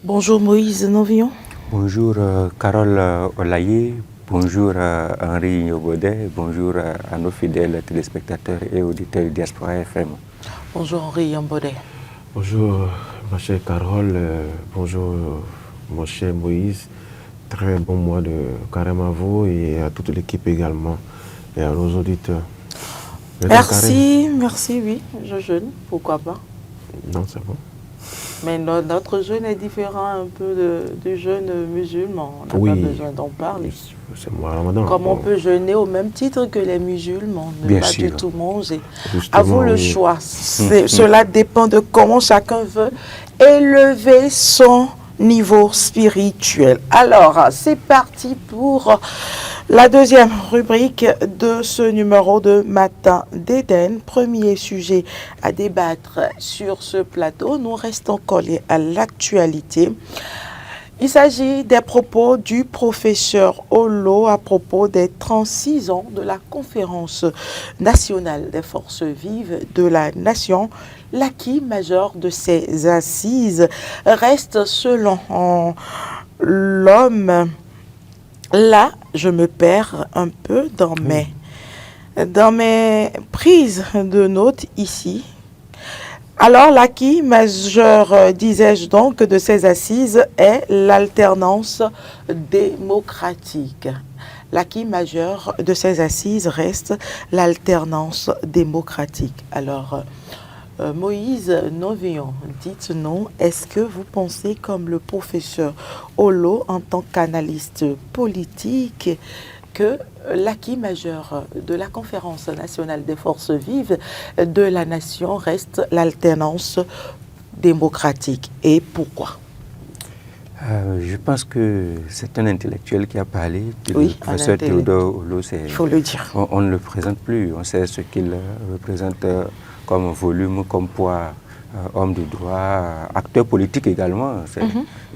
Bonjour Moïse Novillon. Bonjour Carole Olaye, bonjour Henri Yobodet, bonjour à nos fidèles téléspectateurs et auditeurs de Diaspora FM. Bonjour Henri Yobodet. Bonjour ma chère Carole, bonjour mon cher Moïse. Très bon mois de carême à vous et à toute l'équipe également et à nos auditeurs. Merci, oui, je jeûne, pourquoi pas. Non, c'est bon. Mais notre jeûne est différent un peu du jeûne musulman. On n'a pas besoin d'en parler. C'est moi Ramadan. Comme on peut jeûner au même titre que les musulmans, ne Bien pas sûr. du tout manger. Justement, À vous le oui. choix. Cela dépend de comment chacun veut élever son niveau spirituel. Alors, c'est parti pour la deuxième rubrique de ce numéro de Matin d'Éden. Premier sujet à débattre sur ce plateau. Nous restons collés à l'actualité. Il s'agit des propos du professeur Olo à propos des 36 ans de la Conférence nationale des forces vives de la nation. L'acquis majeur de ces assises reste, selon l'homme, là, je me perds un peu dans mes prises de notes ici. Alors, l'acquis majeur, disais-je donc, de ces assises est l'alternance démocratique. L'acquis majeur de ces assises reste l'alternance démocratique. Alors, Moïse Novillon, dites-nous, est-ce que vous pensez comme le professeur Olo, en tant qu'analyste politique, que l'acquis majeur de la Conférence nationale des forces vives de la nation reste l'alternance démocratique? Et pourquoi? Je pense que c'est un intellectuel qui a parlé. Oui, le professeur Théodore Olo, il faut le dire. On ne le présente plus. On sait ce qu'il représente comme volume, comme poids, homme de droit, acteur politique également.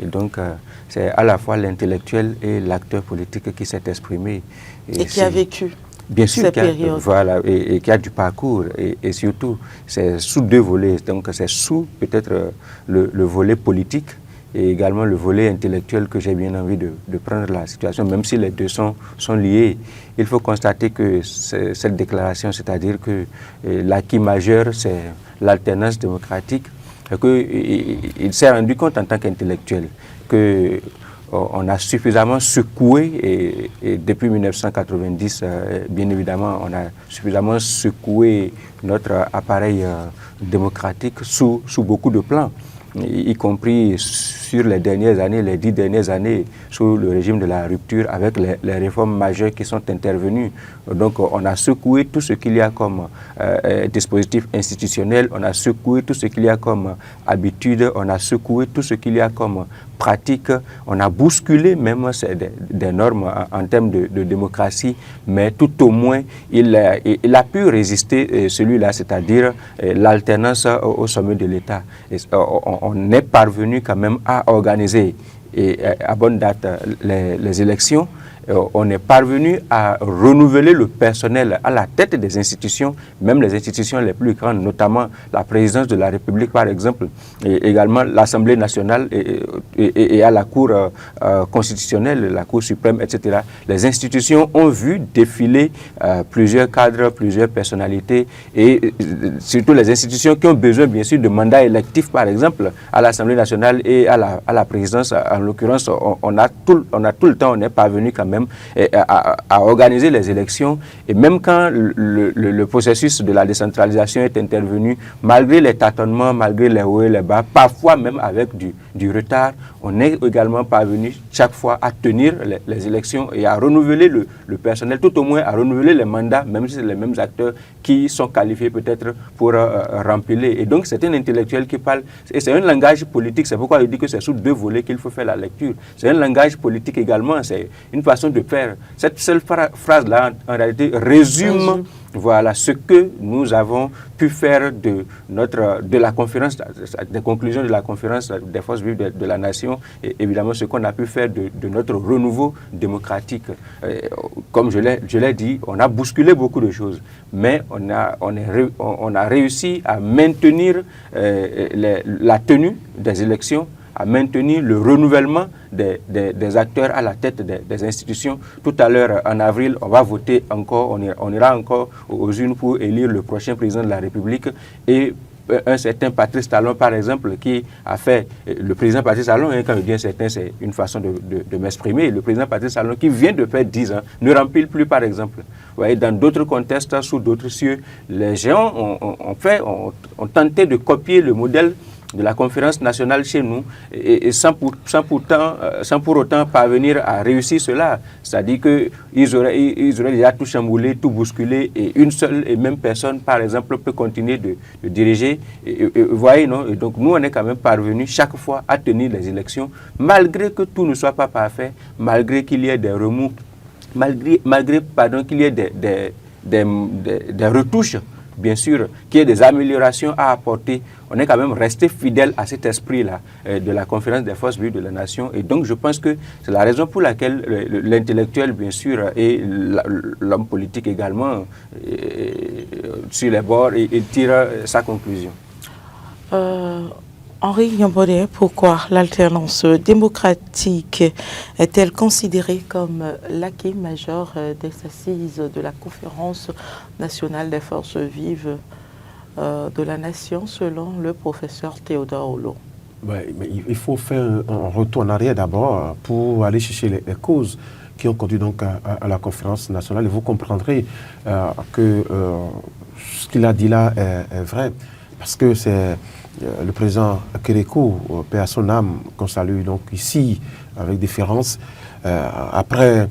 Et donc, c'est à la fois l'intellectuel et l'acteur politique qui s'est exprimé. Et qui a vécu. Bien sûr, voilà, et qui a du parcours. Et surtout, c'est sous deux volets. Donc, c'est sous peut-être le volet politique et également le volet intellectuel que j'ai bien envie de prendre la situation, même si les deux sont liés. Il faut constater que cette déclaration, c'est-à-dire que l'acquis majeur, c'est l'alternance démocratique, qu'il s'est rendu compte en tant qu'intellectuel que on a suffisamment secoué, et depuis 1990, bien évidemment, on a suffisamment secoué notre appareil démocratique sous beaucoup de plans, y compris sur les dernières années, les 10 dernières années, sous le régime de la rupture, avec les réformes majeures qui sont intervenues. Donc, on a secoué tout ce qu'il y a comme dispositif institutionnel, on a secoué tout ce qu'il y a comme habitude, on a secoué tout ce qu'il y a comme pratique, on a bousculé même des normes en termes de démocratie, mais tout au moins, il a pu résister, celui-là, c'est-à-dire l'alternance au sommet de l'État. On est parvenu quand même à organiser à bonne date les élections. On est parvenu à renouveler le personnel à la tête des institutions, même les institutions les plus grandes, notamment la présidence de la République, par exemple, et également l'Assemblée nationale et à la Cour constitutionnelle, la Cour suprême, etc. Les institutions ont vu défiler plusieurs cadres, plusieurs personnalités, et surtout les institutions qui ont besoin, bien sûr, de mandats électifs, par exemple, à l'Assemblée nationale et à la présidence. En l'occurrence, on a tout le temps, on est parvenu quand même à organiser les élections, et même quand le processus de la décentralisation est intervenu, malgré les tâtonnements, malgré les hauts et les bas, parfois même avec du retard, on est également parvenu chaque fois à tenir les élections et à renouveler le personnel, tout au moins à renouveler les mandats, même si c'est les mêmes acteurs qui sont qualifiés peut-être pour remplir. Et donc c'est un intellectuel qui parle, et c'est un langage politique, c'est pourquoi je dis que c'est sous deux volets qu'il faut faire la lecture. C'est un langage politique également, c'est une façon de faire. Cette seule phrase-là, en réalité, résume voilà ce que nous avons pu faire de la conférence, des conclusions de la conférence des forces vives de la nation, et évidemment ce qu'on a pu faire de notre renouveau démocratique. Comme je l'ai dit, on a bousculé beaucoup de choses, mais on a réussi à maintenir la tenue des élections à maintenir le renouvellement des acteurs à la tête des institutions. Tout à l'heure, en avril, on va voter encore, on ira encore aux urnes pour élire le prochain président de la République. Et un certain Patrice Talon, par exemple, qui a fait, le président Patrice Talon, hein, quand je dis un certain, c'est une façon de m'exprimer, le président Patrice Talon, qui vient de faire 10 ans, ne remplit plus, par exemple. Vous voyez, dans d'autres contextes, sous d'autres cieux, les gens ont tenté de copier le modèle de la conférence nationale chez nous et sans pour autant parvenir à réussir cela. C'est-à-dire qu'ils auraient déjà tout chamboulé, tout bousculé et une seule et même personne, par exemple, peut continuer de diriger. Vous voyez, non? Et donc nous, on est quand même parvenus chaque fois à tenir les élections, malgré que tout ne soit pas parfait, malgré qu'il y ait des remous, malgré qu'il y ait des retouches, bien sûr, qu'il y ait des améliorations à apporter. On est quand même resté fidèle à cet esprit-là de la conférence des forces vives de la nation. Et donc, je pense que c'est la raison pour laquelle l'intellectuel, bien sûr, et l'homme politique également, sur les bords, il tire sa conclusion. Henri Yambonné, pourquoi l'alternance démocratique est-elle considérée comme l'acquis majeur des assises de la conférence nationale des forces vives de la nation, selon le professeur Théodore Olo? Mais il faut faire un retour en arrière d'abord pour aller chercher les causes qui ont conduit donc à la conférence nationale. Et vous comprendrez que ce qu'il a dit là est vrai, parce que c'est le président Kérékou, paix à son âme, qu'on salue donc ici avec déférence, après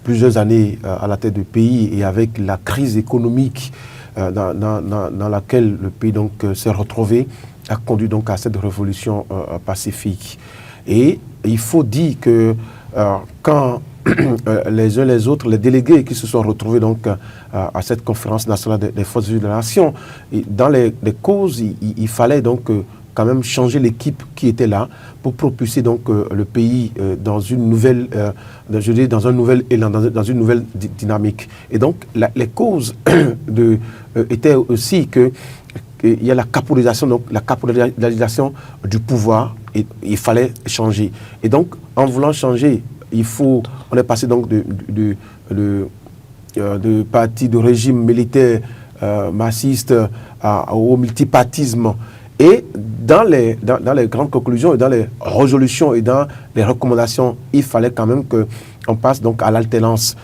plusieurs années à la tête du pays et avec la crise économique dans laquelle le pays donc s'est retrouvé, a conduit donc à cette révolution pacifique. Et il faut dire que quand les uns les autres, les délégués qui se sont retrouvés donc à cette conférence nationale des forces vives de la nation, dans les causes, il fallait donc quand même changer l'équipe qui était là pour propulser donc le pays dans une nouvelle, dans un nouvel élan, dans une nouvelle dynamique. Et donc les causes étaient aussi que il y a la caporalisation du pouvoir, et il fallait changer. Et donc en voulant changer, on est passé donc de parti de régime militaire marxiste au multipartisme. Et dans les grandes conclusions et dans les résolutions et dans les recommandations, il fallait quand même qu'on passe donc à l'alternance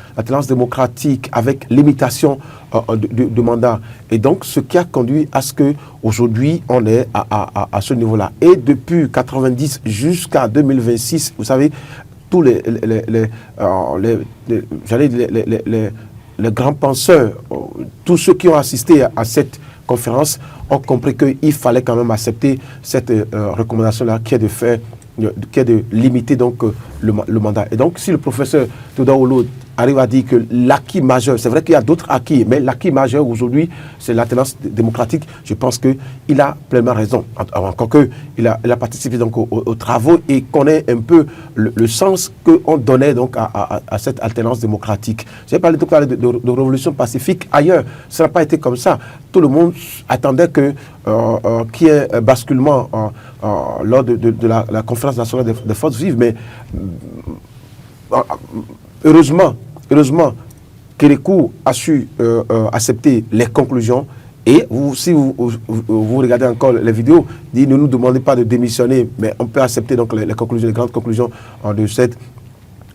démocratique avec limitation de mandat. Et donc, ce qui a conduit à ce qu'aujourd'hui, on est à ce niveau-là. Et depuis 1990 jusqu'à 2026, vous savez, tous les grands penseurs, tous ceux qui ont assisté à cette conférence ont compris qu'il fallait quand même accepter cette recommandation-là qui est de limiter donc le mandat. Et donc, si le professeur Théodore Olo arrive à dire que l'acquis majeur, c'est vrai qu'il y a d'autres acquis, mais l'acquis majeur aujourd'hui, c'est l'alternance démocratique, je pense qu'il a pleinement raison. Encore qu'il a participé donc aux travaux et connaît un peu le sens qu'on donnait donc à cette alternance démocratique. J'ai parlé de révolution pacifique ailleurs, ça n'a pas été comme ça. Tout le monde attendait qu'il y ait un basculement lors de la conférence nationale des forces vives, mais heureusement, Kérékou a su accepter les conclusions. Et si vous regardez encore les vidéos, il ne nous demandez pas de démissionner, mais on peut accepter donc les conclusions, les grandes conclusions de cette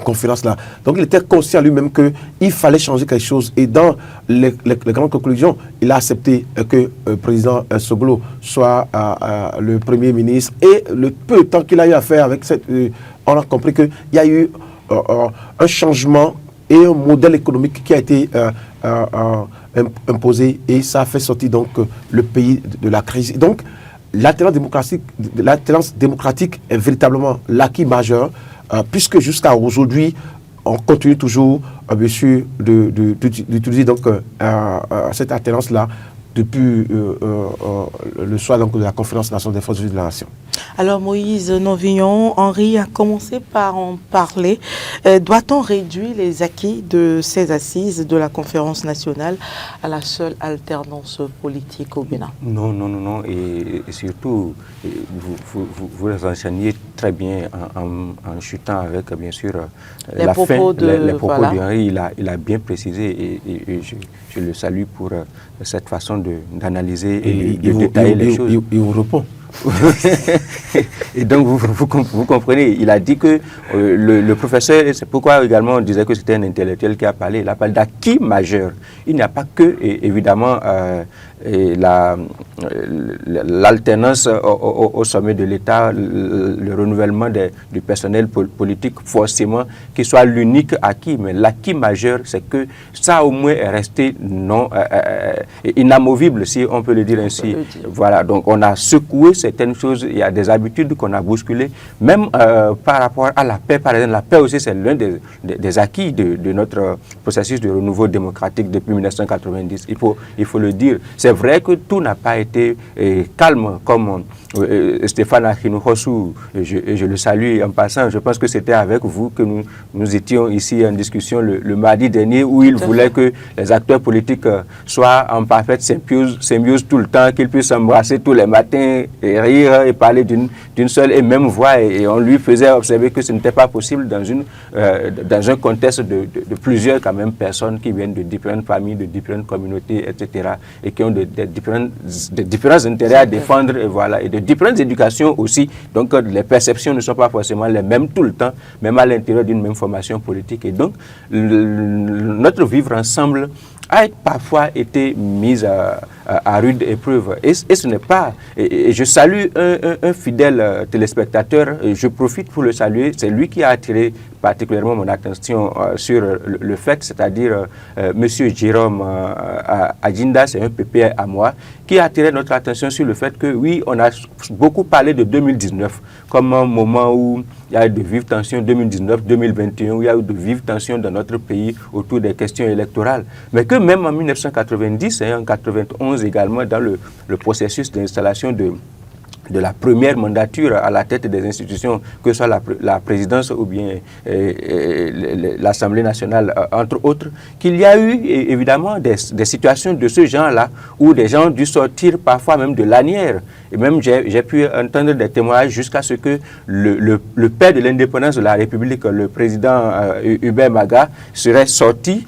conférence-là. Donc il était conscient lui-même qu'il fallait changer quelque chose. Et dans les grandes conclusions, il a accepté que le président Soglo soit le Premier ministre. Et le peu de temps qu'il a eu à faire avec on a compris qu'il y a eu un changement et un modèle économique qui a été imposé, et ça a fait sortir donc le pays de la crise. Et donc l'alternance démocratique est véritablement l'acquis majeur, puisque jusqu'à aujourd'hui, on continue toujours, bien sûr, d'utiliser donc cette alternance-là depuis le soir donc, de la conférence nationale des forces vives de la nation. Alors Moïse Novignon, Henri a commencé par en parler. Doit-on réduire les acquis de ces assises de la conférence nationale à la seule alternance politique au Bénin? Non, non, non, non. Et surtout, vous les enseignez très bien en chutant avec, bien sûr, les la propos fin, de, les propos voilà. de Henri. Il a bien précisé et je le salue pour cette façon d'analyser et de détailler les choses. Il vous répond. Et donc, vous comprenez, il a dit que le professeur, c'est pourquoi également on disait que c'était un intellectuel qui a parlé, il a parlé d'acquis majeur. Il n'y a pas que, évidemment, l'alternance au sommet de l'État, le renouvellement du personnel politique, forcément, qui soit l'unique acquis. Mais l'acquis majeur, c'est que ça au moins est resté inamovible, si on peut le dire ainsi. Voilà, donc on a secoué certaines choses, il y a des habitudes qu'on a bousculées, même par rapport à la paix, par exemple. La paix aussi, c'est l'un des acquis de notre processus de renouveau démocratique depuis 1990. Il faut le dire. C'est vrai que tout n'a pas été calme, comme Stéphane Akinohosu, je le salue en passant. Je pense que c'était avec vous que nous étions ici en discussion le mardi dernier, où il voulait que les acteurs politiques soient en parfaite symbiose tout le temps, qu'ils puissent s'embrasser tous les matins et rire et parler d'une seule et même voix. Et on lui faisait observer que ce n'était pas possible dans un contexte de plusieurs quand même personnes qui viennent de différentes familles, de différentes communautés, etc. et qui ont des différents intérêts à défendre, et voilà, et de différentes éducations aussi. Donc les perceptions ne sont pas forcément les mêmes tout le temps, même à l'intérieur d'une même formation politique. Et donc notre vivre ensemble a parfois été mise à rude épreuve. Et ce n'est pas... Et je salue un fidèle téléspectateur, je profite pour le saluer, c'est lui qui a attiré particulièrement mon attention sur le fait, c'est-à-dire M. Jérôme Adjinda, c'est un pépé à moi, qui a attiré notre attention sur le fait que, oui, on a beaucoup parlé de 2019 comme un moment où il y a eu de vives tensions, 2019-2021, où il y a eu de vives tensions dans notre pays autour des questions électorales. Mais que même en 1990 et en 1991 également, dans le processus d'installation de la première mandature à la tête des institutions, que ce soit la présidence ou bien l'Assemblée nationale, entre autres, qu'il y a eu évidemment des situations de ce genre-là où des gens ont dû sortir parfois même de l'anière. Et même j'ai pu entendre des témoignages jusqu'à ce que le père de l'indépendance de la République, le président Hubert Maga, serait sorti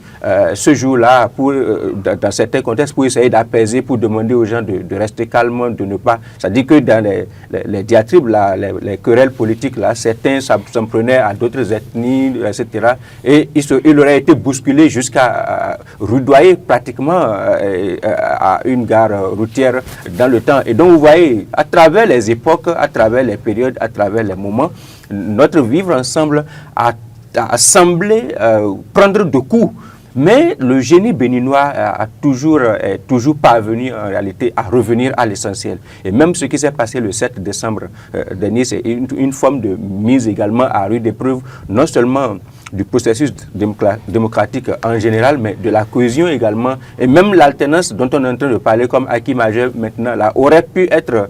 ce jour-là dans certains contextes pour essayer d'apaiser, pour demander aux gens de rester calmes, de ne pas... C'est-à-dire que dans les diatribes, là, les querelles politiques, là, certains s'en prenaient à d'autres ethnies, etc. Et il aurait été bousculé jusqu'à rudoyer pratiquement à une gare routière dans le temps. Et donc vous voyez, à travers les époques, à travers les périodes, à travers les moments, notre vivre ensemble a semblé prendre de coups. Mais le génie béninois est toujours parvenu en réalité à revenir à l'essentiel. Et même ce qui s'est passé le 7 décembre dernier, c'est une forme de mise également à rude épreuve, non seulement du processus démocratique en général, mais de la cohésion également, et même l'alternance dont on est en train de parler comme acquis majeur maintenant, là, aurait pu être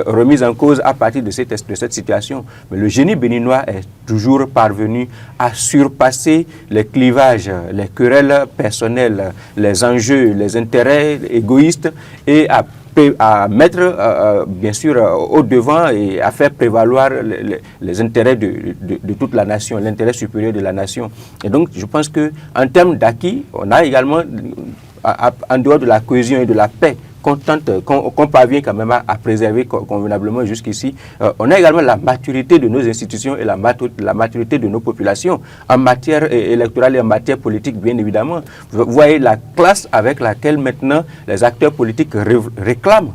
remise en cause à partir de cette situation. Mais le génie béninois est toujours parvenu à surpasser les clivages, les querelles personnelles, les enjeux, les intérêts égoïstes, et à mettre bien sûr au devant et à faire prévaloir les intérêts de toute la nation, l'intérêt supérieur de la nation. Et donc je pense qu'en termes d'acquis, on a également, en dehors de la cohésion et de la paix, qu'on parvient quand même à préserver convenablement jusqu'ici, on a également la maturité de nos institutions et la maturité de nos populations en matière électorale et en matière politique, bien évidemment. Vous voyez la classe avec laquelle maintenant les acteurs politiques réclament.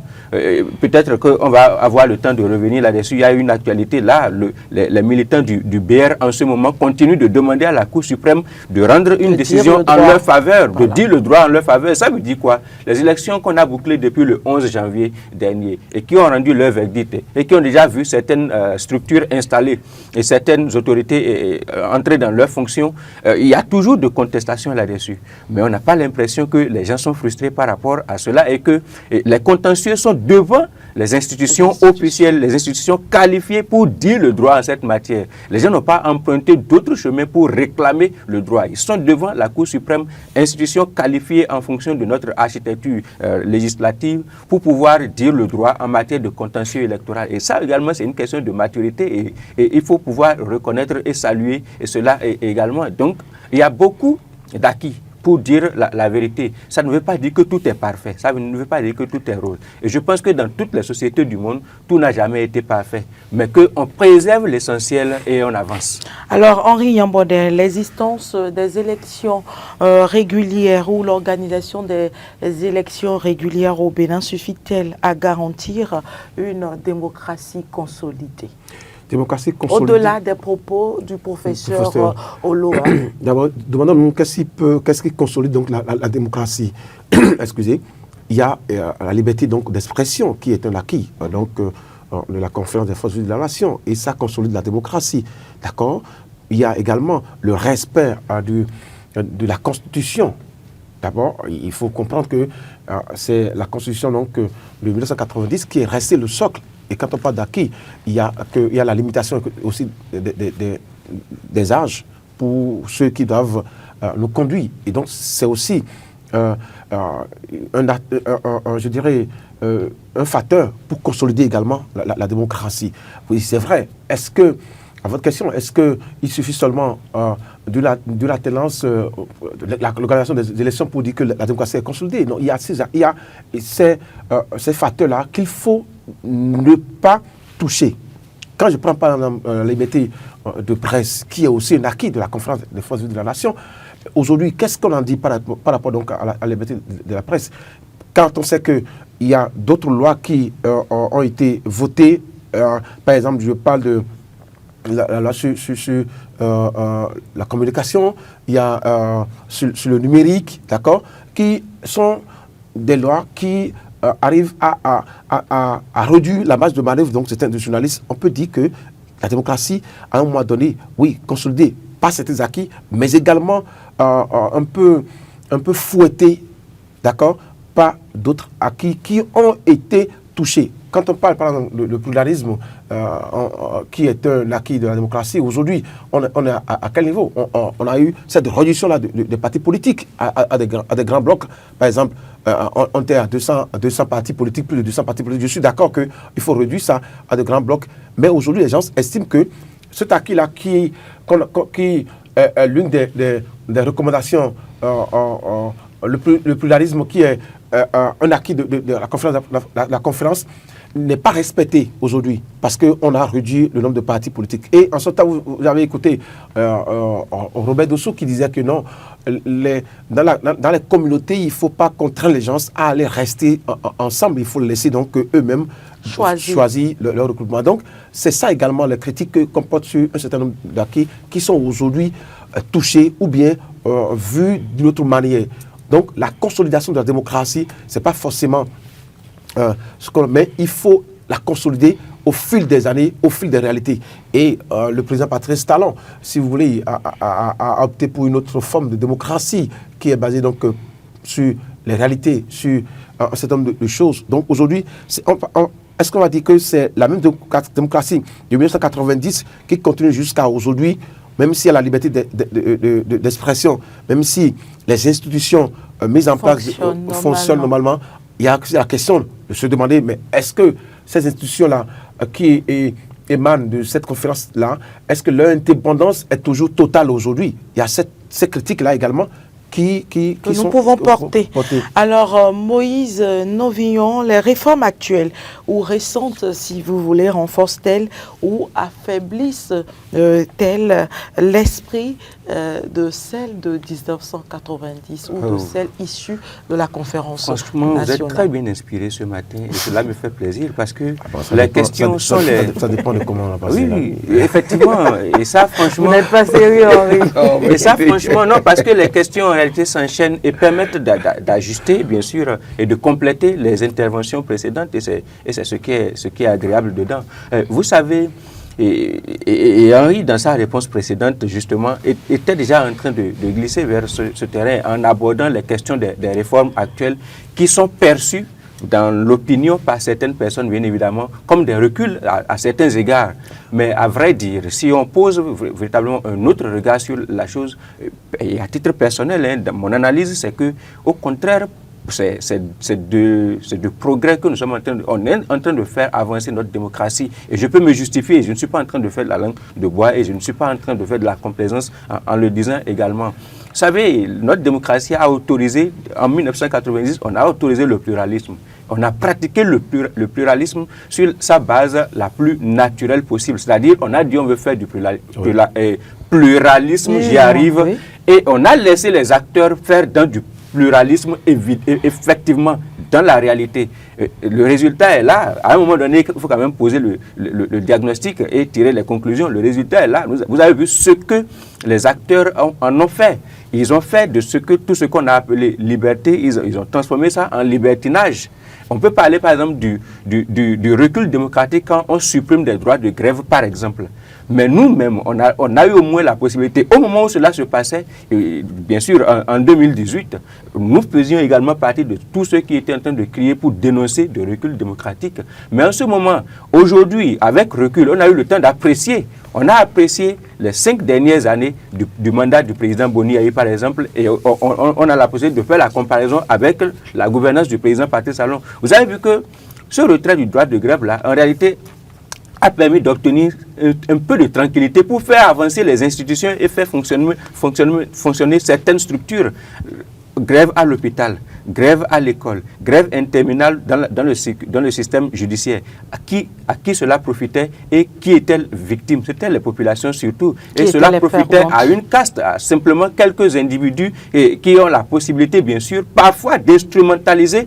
Peut-être qu'on va avoir le temps de revenir là-dessus. Il y a une actualité là, les militants du BR en ce moment continuent de demander à la Cour suprême de rendre une décision en leur faveur, de dire le droit en leur faveur. Ça veut dire quoi? Les élections qu'on a bouclées appelés depuis le 11 janvier dernier et qui ont rendu leur verdict et qui ont déjà vu certaines structures installées et certaines autorités entrer dans leurs fonctions, il y a toujours de contestations là-dessus. Mais on n'a pas l'impression que les gens sont frustrés par rapport à cela et que les contentieux sont devant les institutions officielles, les institutions qualifiées pour dire le droit en cette matière. Les gens n'ont pas emprunté d'autres chemins pour réclamer le droit. Ils sont devant la Cour suprême, institution qualifiée en fonction de notre architecture législative pour pouvoir dire le droit en matière de contentieux électoral. Et ça également, c'est une question de maturité et il faut pouvoir reconnaître et saluer et cela également. Donc, il y a beaucoup d'acquis pour dire la vérité. Ça ne veut pas dire que tout est parfait, ça ne veut pas dire que tout est rose. Et je pense que dans toutes les sociétés du monde, tout n'a jamais été parfait, mais qu'on préserve l'essentiel et on avance. Alors, Henri Yambodé, l'existence des élections régulières ou l'organisation des élections régulières au Bénin suffit-elle à garantir une démocratie consolidée? Démocratie consolidée. Au-delà des propos du professeur Oloa. D'abord, demandons-nous qu'est-ce qui consolide donc la démocratie. Excusez. Il y a la liberté donc d'expression qui est un acquis de la conférence des forces vives de la nation et ça consolide la démocratie. D'accord. Il y a également le respect de la Constitution. D'abord, il faut comprendre que c'est la Constitution donc, de 1990 qui est restée le socle. Et quand on parle d'acquis, il y a la limitation aussi des âges pour ceux qui doivent nous conduire. Et donc, c'est aussi, je dirais, un facteur pour consolider également la démocratie. Oui, c'est vrai. Est-ce que, à votre question, est-ce qu'il suffit seulement de l'alternance, de l'organisation des élections pour dire que la démocratie est consolidée? Non, il y a ces facteurs-là qu'il faut ne pas toucher. Quand je prends par exemple la liberté de presse, qui est aussi un acquis de la conférence des forces vives de la nation, aujourd'hui, qu'est-ce qu'on en dit par rapport donc à la liberté de la presse? Quand on sait qu'il y a d'autres lois qui ont été votées, par exemple, je parle de la loi sur la communication, il y a sur le numérique, d'accord, qui sont des lois qui arrivent à réduire la marge de manœuvre. Donc, certains journalistes, on peut dire que la démocratie, à un moment donné, oui, consolidée par certains acquis, mais également un peu fouettée, d'accord, par d'autres acquis qui ont été touchés. Quand on parle, par exemple, le pluralisme, qui est un acquis de la démocratie, aujourd'hui, on est à quel niveau? On a eu cette réduction-là des partis politiques à des grands blocs. Par exemple, on était à 200 partis politiques, plus de 200 partis politiques. Je suis d'accord qu'il faut réduire ça à de grands blocs. Mais aujourd'hui, les gens estiment que cet acquis-là, qui est l'une des recommandations, le pluralisme qui est un acquis de la conférence, n'est pas respecté aujourd'hui parce qu'on a réduit le nombre de partis politiques. Et en ce temps, vous avez écouté Robert Dossou qui disait que non, dans les communautés, il ne faut pas contraindre les gens à aller rester ensemble. Il faut laisser donc eux-mêmes choisir leur recrutement. Donc, c'est ça également les critiques qu'on porte sur un certain nombre d'acquis qui sont aujourd'hui touchés ou bien vus d'une autre manière. Donc, la consolidation de la démocratie, ce n'est pas forcément mais il faut la consolider au fil des années, au fil des réalités. Et le président Patrice Talon, si vous voulez, a opté pour une autre forme de démocratie qui est basée donc sur les réalités, sur un certain nombre de choses. Donc aujourd'hui, est-ce qu'on va dire que c'est la même démocratie de 1990 qui continue jusqu'à aujourd'hui, même s'il y a la liberté d'expression, même si les institutions mises en place fonctionnent normalement, il y a la question de se demander, mais est-ce que ces institutions-là qui émanent de cette conférence-là, est-ce que leur indépendance est toujours totale aujourd'hui? Il y a ces critiques-là également qui nous pouvons porter. Alors, Moïse Novillon, les réformes actuelles ou récentes, si vous voulez, renforcent-elles ou affaiblissent-elles l'esprit de celle de 1990 ou de celle issue de la conférence nationale? Vous êtes très bien inspiré ce matin et cela me fait plaisir parce que les questions sont les... Ça dépend de comment on a passé. Oui, effectivement. Et ça, franchement... Vous n'êtes pas sérieux, Henri. Et ça, franchement, non, parce que les questions, en réalité, réalité s'enchaînent et permettent d'ajuster, bien sûr, et de compléter les interventions précédentes. Et c'est ce qui est agréable dedans. Vous savez, et Henri, dans sa réponse précédente, justement, était déjà en train de glisser vers ce terrain en abordant les questions des réformes actuelles qui sont perçues dans l'opinion par certaines personnes, bien évidemment, comme des reculs à certains égards. Mais à vrai dire, si on pose véritablement un autre regard sur la chose, et à titre personnel, mon analyse, c'est que, au contraire, c'est de progrès que nous sommes on est en train de faire avancer notre démocratie. Et je peux me justifier, je ne suis pas en train de faire de la langue de bois et je ne suis pas en train de faire de la complaisance en le disant également. Vous savez, notre démocratie a autorisé, en 1990, on a autorisé le pluralisme. On a pratiqué le pluralisme sur sa base la plus naturelle possible. C'est-à-dire, on a dit on veut faire du pluralisme, j'y arrive, oui. Et on a laissé les acteurs faire dans du pluralisme effectivement dans la réalité. Le résultat est là. À un moment donné, il faut quand même poser le diagnostic et tirer les conclusions. Le résultat est là. Vous avez vu ce que les acteurs en ont fait. Ils ont fait de tout ce qu'on a appelé liberté, ils ont transformé ça en libertinage. On peut parler par exemple du recul démocratique quand on supprime des droits de grève par exemple. Mais nous-mêmes, on a eu au moins la possibilité, au moment où cela se passait, et bien sûr en 2018, nous faisions également partie de tous ceux qui étaient en train de crier pour dénoncer le recul démocratique. Mais en ce moment, aujourd'hui, avec recul, on a eu le temps d'apprécier. On a apprécié les 5 dernières années du mandat du président Boni Aye, par exemple, et on a la possibilité de faire la comparaison avec la gouvernance du président Patrice Talon. Vous avez vu que ce retrait du droit de grève, là, en réalité, a permis d'obtenir un peu de tranquillité pour faire avancer les institutions et faire fonctionner certaines structures. Grève à l'hôpital, grève à l'école, grève interminable dans le système judiciaire. À qui cela profitait et qui était victime? C'était les populations surtout. Et cela profitait à une caste, à simplement quelques individus qui ont la possibilité, bien sûr, parfois d'instrumentaliser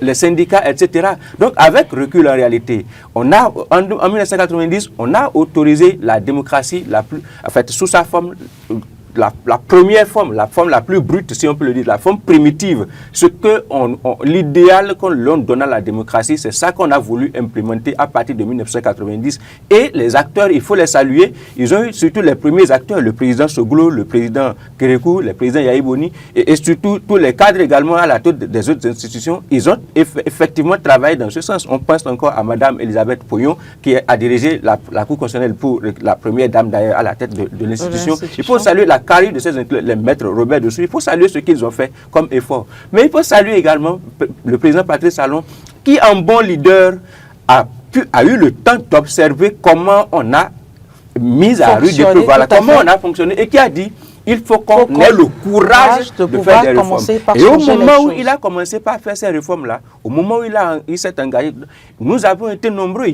les syndicats, etc. Donc, avec recul en réalité, en 1990, on a autorisé la démocratie sous sa forme. La première forme, la forme la plus brute, si on peut le dire, la forme primitive, l'idéal qu'on donne à la démocratie, c'est ça qu'on a voulu implémenter à partir de 1990. Et les acteurs, il faut les saluer, ils ont eu surtout les premiers acteurs, le président Soglo, le président Kérékou, le président Yahi Boni, et surtout tous les cadres également à la tête des autres institutions, ils ont effectivement travaillé dans ce sens. On pense encore à Madame Elisabeth Poyon, qui a dirigé la Cour constitutionnelle pour la première dame d'ailleurs à la tête de l'institution. Il faut saluer la carrière de les maîtres Robert Dessous. Il faut saluer ce qu'ils ont fait comme effort. Mais il faut saluer également le président Patrice Talon qui, en bon leader, a eu le temps d'observer comment on a mis à rude épreuve, voilà, comment on a fonctionné et qui a dit il faut qu'on ait le courage de faire des réformes. Et au moment où il a commencé par faire ces réformes-là, au moment où il s'est engagé, nous avons été nombreux,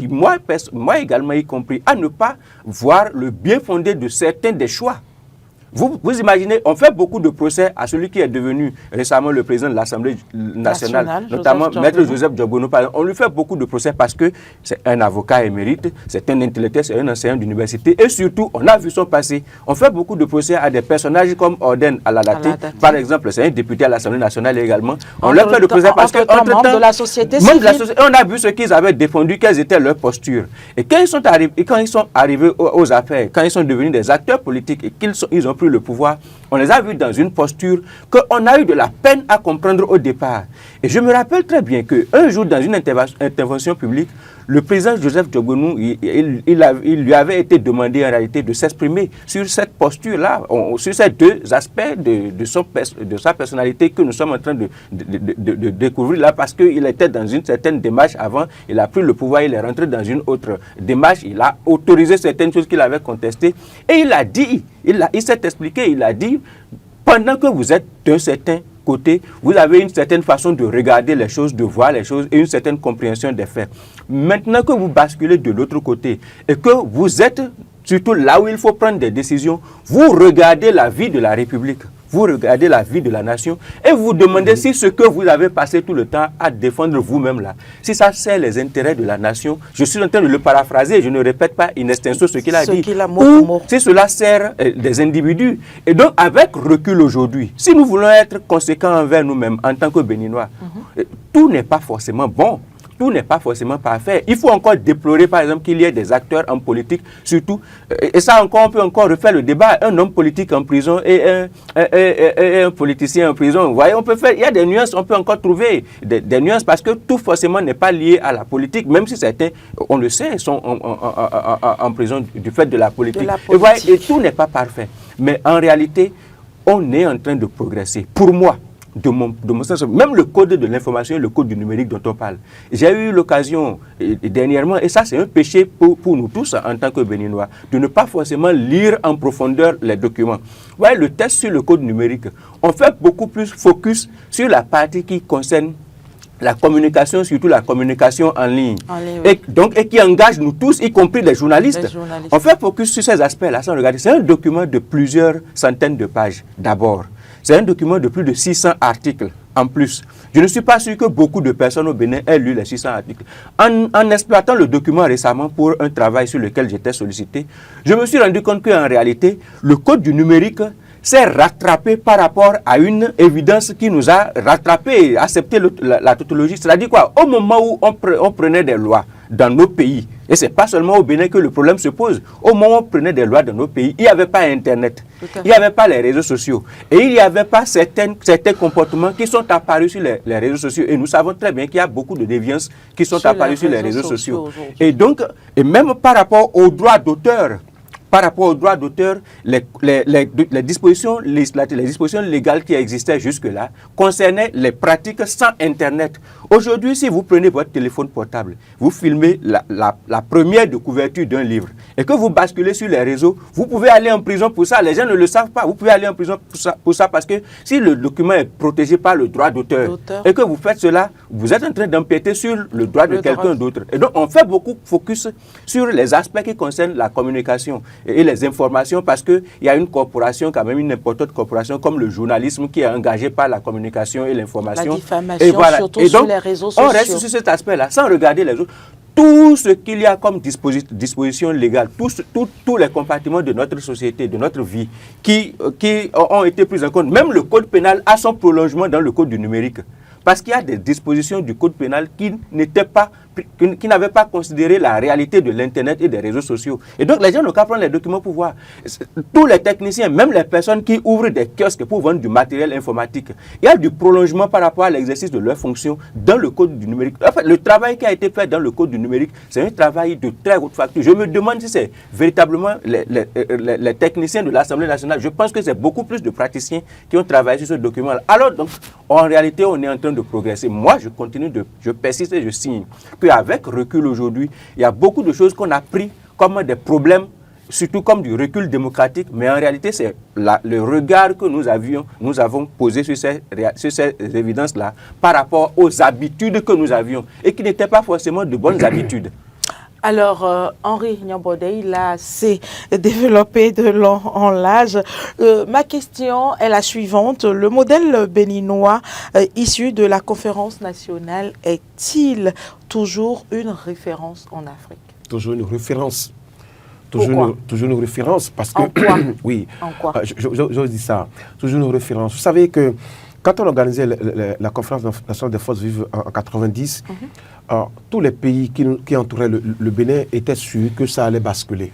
moi également y compris, à ne pas voir le bien fondé de certains des choix. Vous imaginez, on fait beaucoup de procès à celui qui est devenu récemment le président de l'Assemblée nationale, notamment Maître Joseph Diogono. On lui fait beaucoup de procès parce que c'est un avocat émérite, c'est un intellectuel, c'est un enseignant d'université et surtout, on a vu son passé. On fait beaucoup de procès à des personnages comme Orden Aladate, par exemple, c'est un député à l'Assemblée nationale également. On leur fait de procès parce que entre-temps, de la société civile, on a vu ce qu'ils avaient défendu, quelles étaient leurs postures. Et quand ils sont arrivés aux affaires, quand ils sont devenus des acteurs politiques et qu'ils ont pris le pouvoir, on les a vus dans une posture qu'on a eu de la peine à comprendre au départ. Et je me rappelle très bien qu'un jour, dans une intervention publique, le président Joseph Diogono, il lui avait été demandé en réalité de s'exprimer sur cette posture-là, sur ces deux aspects de sa personnalité que nous sommes en train de découvrir là, parce qu'il était dans une certaine démarche avant, il a pris le pouvoir, il est rentré dans une autre démarche, il a autorisé certaines choses qu'il avait contestées, et il a dit, il s'est expliqué, il a dit, pendant que vous êtes d'un certain côté, vous avez une certaine façon de regarder les choses, de voir les choses et une certaine compréhension des faits. Maintenant que vous basculez de l'autre côté et que vous êtes surtout là où il faut prendre des décisions, vous regardez la vie de la République. vous regardez la vie de la nation et vous vous demandez si ce que vous avez passé tout le temps à défendre vous-même là, si ça sert les intérêts de la nation, je suis en train de le paraphraser, je ne répète pas in extenso ce qu'il a dit, ou si cela sert des individus. Et donc avec recul aujourd'hui, si nous voulons être conséquents envers nous-mêmes en tant que Béninois, tout n'est pas forcément bon. Tout n'est pas forcément parfait. Il faut encore déplorer, par exemple, qu'il y ait des acteurs en politique, surtout, et ça encore, on peut encore refaire le débat, un homme politique en prison et un politicien en prison. Vous voyez, on peut faire, il y a des nuances, on peut encore trouver des nuances parce que tout forcément n'est pas lié à la politique, même si certains, on le sait, sont en prison du fait de la politique. Et, voyez, et tout n'est pas parfait. Mais en réalité, on est en train de progresser. Pour moi, de mon sens, même le code de l'information et le code du numérique dont on parle. J'ai eu l'occasion dernièrement, et ça c'est un péché pour nous tous en tant que Béninois, de ne pas forcément lire en profondeur les documents. Vous voyez, le test sur le code numérique, on fait beaucoup plus focus sur la partie qui concerne la communication, surtout la communication en ligne. Oui. Et qui engage nous tous, y compris les journalistes. On fait focus sur ces aspects-là sans regarder. C'est un document de plusieurs centaines de pages d'abord. C'est un document de plus de 600 articles en plus. Je ne suis pas sûr que beaucoup de personnes au Bénin aient lu les 600 articles. En exploitant le document récemment pour un travail sur lequel j'étais sollicité, je me suis rendu compte qu'en réalité, le code du numérique s'est rattrapé par rapport à une évidence qui nous a rattrapé et accepté la tautologie. C'est-à-dire quoi? Au moment où on prenait des lois dans nos pays, et ce n'est pas seulement au Bénin que le problème se pose, au moment où on prenait des lois dans nos pays, il n'y avait pas Internet, il n'y avait pas les réseaux sociaux, et il n'y avait pas certains comportements qui sont apparus sur les réseaux sociaux. Et nous savons très bien qu'il y a beaucoup de déviances qui sont apparues sur les réseaux sociaux. Et donc, et même par rapport aux droits d'auteur, les dispositions législatives, les dispositions légales qui existaient jusque-là concernaient les pratiques sans Internet. Aujourd'hui, si vous prenez votre téléphone portable, vous filmez la première de couverture d'un livre et que vous basculez sur les réseaux, vous pouvez aller en prison pour ça. Les gens ne le savent pas. Vous pouvez aller en prison pour ça parce que si le document est protégé par le droit d'auteur et que vous faites cela, vous êtes en train d'empiéter sur le droit de quelqu'un d'autre. Et donc, on fait beaucoup focus sur les aspects qui concernent la communication et les informations parce qu'il y a une corporation, quand même une importante corporation comme le journalisme qui est engagée par la communication et l'information. La diffamation, et voilà. Surtout et donc, sur les réseaux sociaux. On reste sur cet aspect-là sans regarder les autres. Tout ce qu'il y a comme disposition légale, tous les compartiments de notre société, de notre vie, qui ont été pris en compte. Même le code pénal a son prolongement dans le code du numérique. Parce qu'il y a des dispositions du code pénal qui n'avaient pas considéré la réalité de l'Internet et des réseaux sociaux. Et donc, les gens n'ont qu'à prendre les documents pour voir. Tous les techniciens, même les personnes qui ouvrent des kiosques pour vendre du matériel informatique, il y a du prolongement par rapport à l'exercice de leurs fonctions dans le code du numérique. En fait, le travail qui a été fait dans le code du numérique, c'est un travail de très haute facture. Je me demande si c'est véritablement les techniciens de l'Assemblée nationale. Je pense que c'est beaucoup plus de praticiens qui ont travaillé sur ce document-là. Alors, donc, en réalité, on est en train de progresser. Moi, je persiste et je signe qu'avec recul aujourd'hui, il y a beaucoup de choses qu'on a pris comme des problèmes, surtout comme du recul démocratique, mais en réalité, c'est le regard que nous avons posé sur ces évidences-là par rapport aux habitudes que nous avions et qui n'étaient pas forcément de bonnes habitudes. Alors, Henri Niambodé, il a assez développé de long en large. Ma question est la suivante. Le modèle béninois issu de la conférence nationale est-il toujours une référence en Afrique? Toujours une référence. Toujours une référence parce que... En quoi? Oui, en quoi? Je dis ça. Toujours une référence. Vous savez que quand on organisait la conférence nationale des forces vives en 90, tous les pays qui entouraient le Bénin étaient sûrs que ça allait basculer.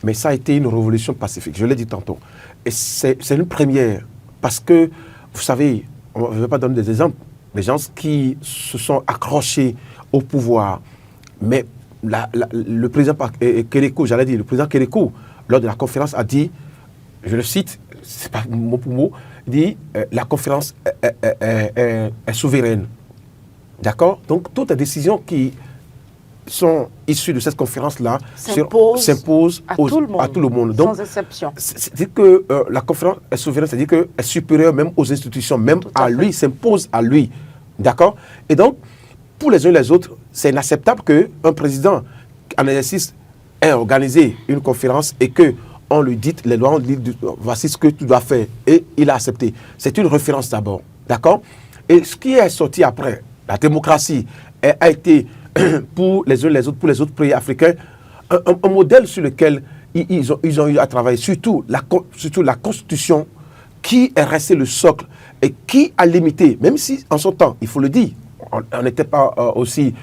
Mais ça a été une révolution pacifique, je l'ai dit tantôt. Et c'est une première, parce que, vous savez, on ne va pas donner des exemples, des gens qui se sont accrochés au pouvoir. Mais le président Kérékou, le président Kérékou, lors de la conférence, a dit, je le cite, c'est pas mot pour mot, il dit la conférence est souveraine. D'accord? Donc, toutes les décisions qui sont issues de cette conférence-là s'imposent à tout le monde. Donc, sans exception. C'est-à-dire que la conférence est souveraine, c'est-à-dire qu'elle est supérieure même aux institutions, même à lui, s'impose à lui. D'accord? Et donc, pour les uns et les autres, c'est inacceptable qu'un président en exercice ait organisé une conférence et que on lui dit, les lois, on lui dit, voici ce que tu dois faire. Et il a accepté. C'est une référence d'abord. D'accord? Et ce qui est sorti après, la démocratie a été pour les uns les autres, pour les autres pays africains, un modèle sur lequel ils ont eu à travailler. Surtout la Constitution qui est restée le socle et qui a limité, même si en son temps, il faut le dire, on n'était pas aussi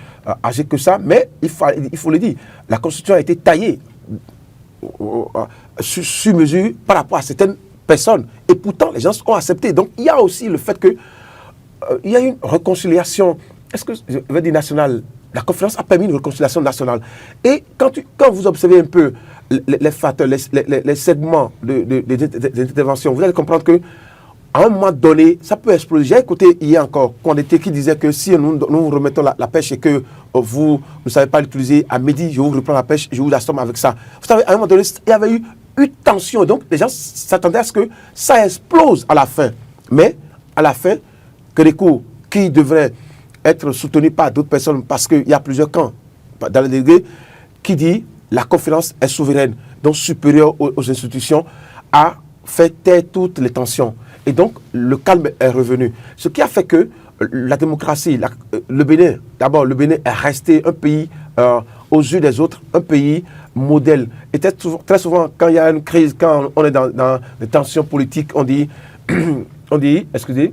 âgé que ça, mais il faut le dire, la Constitution a été taillée sur mesure par rapport à certaines personnes. Et pourtant, les gens ont accepté. Donc, il y a aussi le fait que il y a une réconciliation, est-ce que je vais dire nationale? La conférence a permis une réconciliation nationale. Et quand vous observez un peu les facteurs, les segments d'intervention, vous allez comprendre que à un moment donné, ça peut exploser. J'ai écouté hier encore Condé qui disait que si nous vous remettons la pêche et que vous ne savez pas l'utiliser à midi, je vous reprends la pêche, je vous assomme avec ça. Vous savez, à un moment donné, il y avait eu une tension. Donc, les gens s'attendaient à ce que ça explose à la fin. Mais, à la fin, que les cours qui devraient être soutenus par d'autres personnes, parce qu'il y a plusieurs camps dans le délégué, qui dit la conférence est souveraine, donc supérieure aux institutions, a fait taire toutes les tensions. Et donc, le calme est revenu. Ce qui a fait que la démocratie, le Bénin, d'abord, le Bénin est resté un pays aux yeux des autres, un pays modèle. Et très souvent, quand il y a une crise, quand on est dans des tensions politiques, on dit, excusez,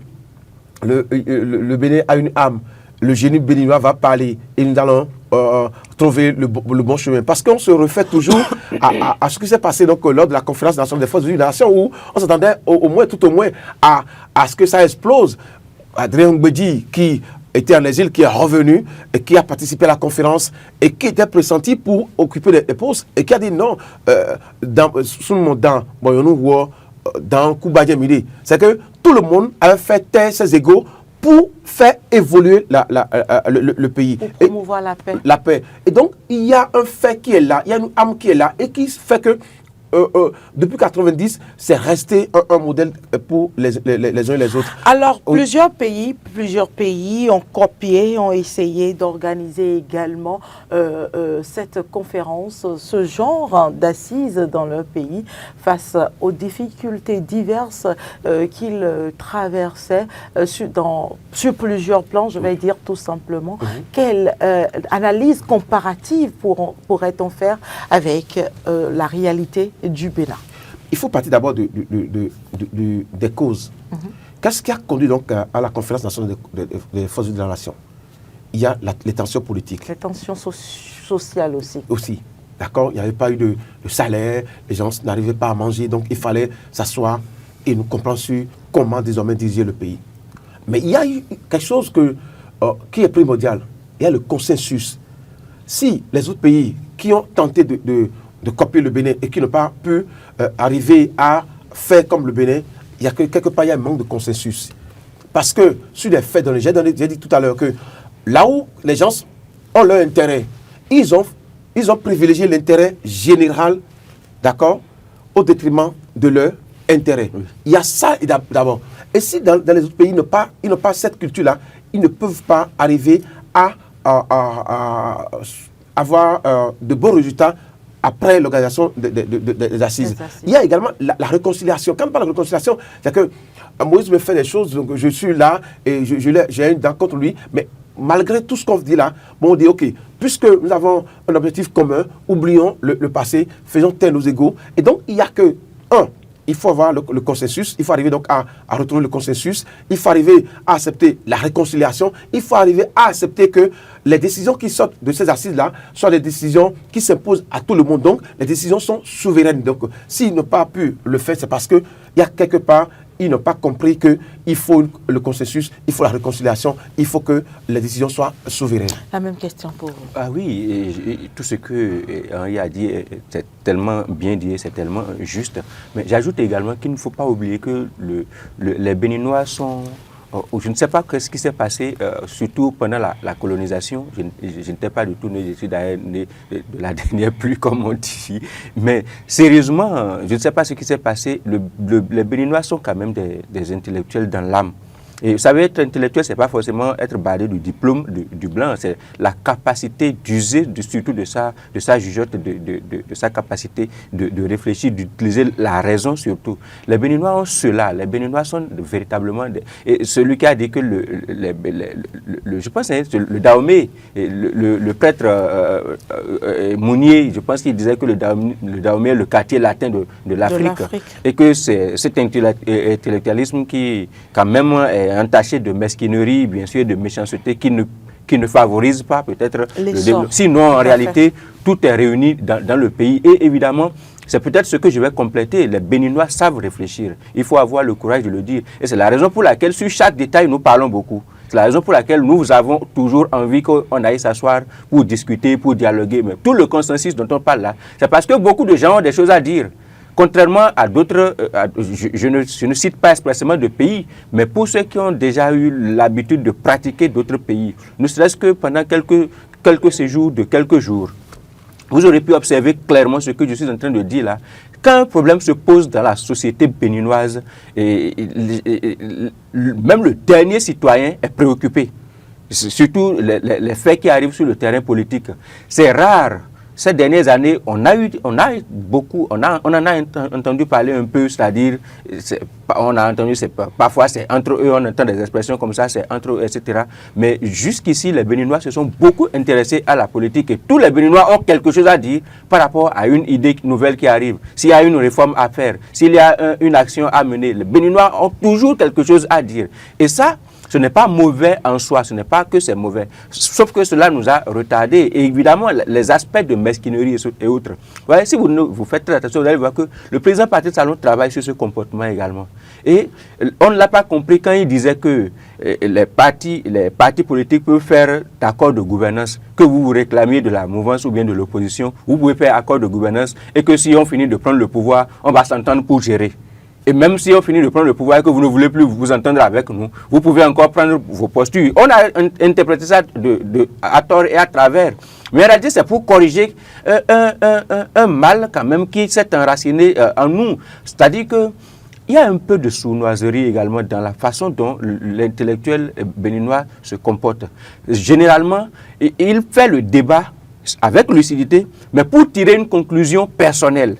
le Bénin a une âme. Le génie béninois va parler et nous allons trouver le bon chemin. Parce qu'on se refait toujours à ce qui s'est passé donc, lors de la conférence nationale des forces de l'Union où on s'attendait tout au moins à ce que ça explose. Adrien Mbedi, qui était en exil, qui est revenu et qui a participé à la conférence et qui était pressenti pour occuper des postes et qui a dit non, dans Koubadjemide. C'est que tout le monde avait fait taire ses égos pour faire évoluer le pays. Pour promouvoir la paix. La paix. Et donc, il y a un fait qui est là, il y a une âme qui est là et qui fait que depuis 90, c'est resté un modèle pour les uns et les autres. Alors, plusieurs pays ont copié, ont essayé d'organiser également cette conférence, ce genre d'assises dans leur pays face aux difficultés diverses qu'ils traversaient sur plusieurs plans, je vais dire tout simplement. Quelle analyse comparative pourrait-on faire avec la réalité du Bénin? Il faut partir d'abord des causes. Qu'est-ce qui a conduit donc à la conférence nationale des forces de la nation? Il y a les tensions politiques. Les tensions sociales aussi. Aussi, d'accord. Il n'y avait pas eu de salaire, les gens n'arrivaient pas à manger, donc il fallait s'asseoir et nous comprendre sur comment désormais diriger le pays. Mais il y a eu quelque chose qui est primordial. Il y a le consensus. Si les autres pays qui ont tenté de copier le Bénin et qui n'ont pas pu arriver à faire comme le Bénin, il y a quelque part il y a un manque de consensus. Parce que sur les faits donnés, j'ai dit tout à l'heure que là où les gens ont leur intérêt, ils ont privilégié l'intérêt général, d'accord, au détriment de leur intérêt. Oui. Il y a ça d'abord. Et si dans les autres pays, ils n'ont pas cette culture-là, ils ne peuvent pas arriver à avoir de bons résultats après l'organisation des assises. Il y a également la réconciliation. Quand on parle de réconciliation, c'est que Moïse me fait des choses, donc je suis là et j'ai une dent contre lui, mais malgré tout ce qu'on dit là, bon, on dit ok, puisque nous avons un objectif commun, oublions le passé, faisons taire nos égos. Et donc, il n'y a que il faut avoir le consensus, il faut arriver donc à retrouver le consensus, il faut arriver à accepter la réconciliation, il faut arriver à accepter que les décisions qui sortent de ces assises-là soient des décisions qui s'imposent à tout le monde. Donc, les décisions sont souveraines. Donc, s'ils n'ont pas pu le faire, c'est parce qu'il y a quelque part, ils n'ont pas compris qu'il faut le consensus, il faut la réconciliation, il faut que les décisions soient souveraines. La même question pour vous. Ah oui, et tout ce que Henri a dit, c'est tellement bien dit, c'est tellement juste. Mais j'ajoute également qu'il ne faut pas oublier que les Béninois sont... Je ne sais pas ce qui s'est passé, surtout pendant la colonisation. Je n'étais pas du tout né, je suis d'ailleurs né de la dernière pluie, comme on dit. Mais sérieusement, je ne sais pas ce qui s'est passé. Les Béninois sont quand même des intellectuels dans l'âme. Et vous savez, être intellectuel, ce n'est pas forcément être badé du diplôme du blanc, c'est la capacité d'user surtout de sa jugeote, de sa capacité de réfléchir, d'utiliser la raison surtout. Les Béninois ont cela, les Béninois sont véritablement... et celui qui a dit que je pense que le Dahomey, le prêtre Mounier, je pense qu'il disait que le Dahomey est le quartier latin de l'Afrique. Et que c'est cet intellectualisme qui, quand même, est entaché de mesquinerie, bien sûr, de méchanceté, qui ne favorise pas peut-être le développement. Sinon, en réalité, tout est réuni dans le pays. Et évidemment, c'est peut-être ce que je vais compléter. Les Béninois savent réfléchir. Il faut avoir le courage de le dire. Et c'est la raison pour laquelle, sur chaque détail, nous parlons beaucoup. C'est la raison pour laquelle nous avons toujours envie qu'on aille s'asseoir pour discuter, pour dialoguer. Mais tout le consensus dont on parle là, c'est parce que beaucoup de gens ont des choses à dire. Contrairement à d'autres, je ne cite pas expressément de pays, mais pour ceux qui ont déjà eu l'habitude de pratiquer d'autres pays, ne serait-ce que pendant quelques séjours de quelques jours, vous aurez pu observer clairement ce que je suis en train de dire là. Quand un problème se pose dans la société béninoise, même le dernier citoyen est préoccupé. Surtout les faits qui arrivent sur le terrain politique. C'est rare. Ces dernières années, on a entendu parler un peu, c'est-à-dire, on a entendu, parfois c'est entre eux, on entend des expressions comme ça, c'est entre eux, etc. Mais jusqu'ici, les Béninois se sont beaucoup intéressés à la politique et tous les Béninois ont quelque chose à dire par rapport à une idée nouvelle qui arrive. S'il y a une réforme à faire, s'il y a une action à mener, les Béninois ont toujours quelque chose à dire. Et ça, ce n'est pas mauvais en soi, ce n'est pas que c'est mauvais. Sauf que cela nous a retardé. Et évidemment, les aspects de mesquinerie et autres. Vous voyez, si vous faites très attention, vous allez voir que le président Patrice Talon travaille sur ce comportement également. Et on ne l'a pas compris quand il disait que les partis politiques peuvent faire accord de gouvernance, que vous vous réclamiez de la mouvance ou bien de l'opposition, vous pouvez faire accord de gouvernance et que si on finit de prendre le pouvoir, on va s'entendre pour gérer. Et même si on finit de prendre le pouvoir et que vous ne voulez plus vous entendre avec nous, vous pouvez encore prendre vos postures. On a interprété ça à tort et à travers. Mais en réalité, c'est pour corriger un mal quand même qui s'est enraciné en nous. C'est-à-dire qu'il y a un peu de sournoiserie également dans la façon dont l'intellectuel béninois se comporte. Généralement, il fait le débat avec lucidité, mais pour tirer une conclusion personnelle.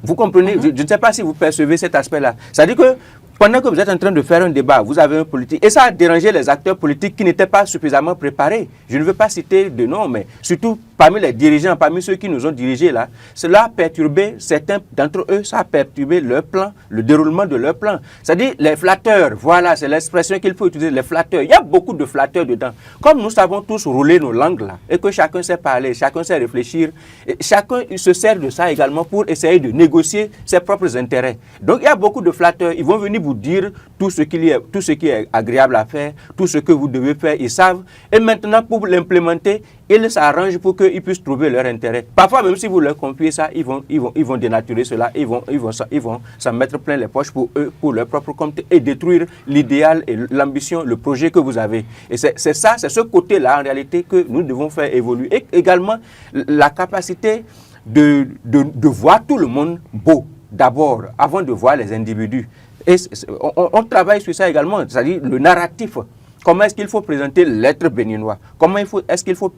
Vous comprenez, je ne sais pas si vous percevez cet aspect-là. C'est-à-dire que pendant que vous êtes en train de faire un débat, vous avez un politique, et ça a dérangé les acteurs politiques qui n'étaient pas suffisamment préparés. Je ne veux pas citer de noms, mais surtout parmi les dirigeants, parmi ceux qui nous ont dirigés là, cela a perturbé certains d'entre eux, ça a perturbé leur plan, le déroulement de leur plan. C'est-à-dire les flatteurs, voilà, c'est l'expression qu'il faut utiliser, les flatteurs. Il y a beaucoup de flatteurs dedans. Comme nous savons tous rouler nos langues là, et que chacun sait parler, chacun sait réfléchir, et chacun se sert de ça également pour essayer de négocier ses propres intérêts. Donc il y a beaucoup de flatteurs, ils vont venir vous dire tout ce qui est agréable à faire, tout ce que vous devez faire, ils savent. Et maintenant, pour l'implémenter, ils s'arrangent pour qu'ils puissent trouver leur intérêt. Parfois, même si vous leur confiez ça, ils vont dénaturer cela, ils vont s'en mettre plein les poches pour eux, pour leur propre compte, et détruire l'idéal et l'ambition, le projet que vous avez. Et c'est ça, c'est ce côté-là, en réalité, que nous devons faire évoluer. Et également, la capacité de voir tout le monde beau, d'abord, avant de voir les individus. Et on travaille sur ça également, c'est-à-dire le narratif. Comment est-ce qu'il faut présenter l'être béninois? Comment est-ce qu'il faut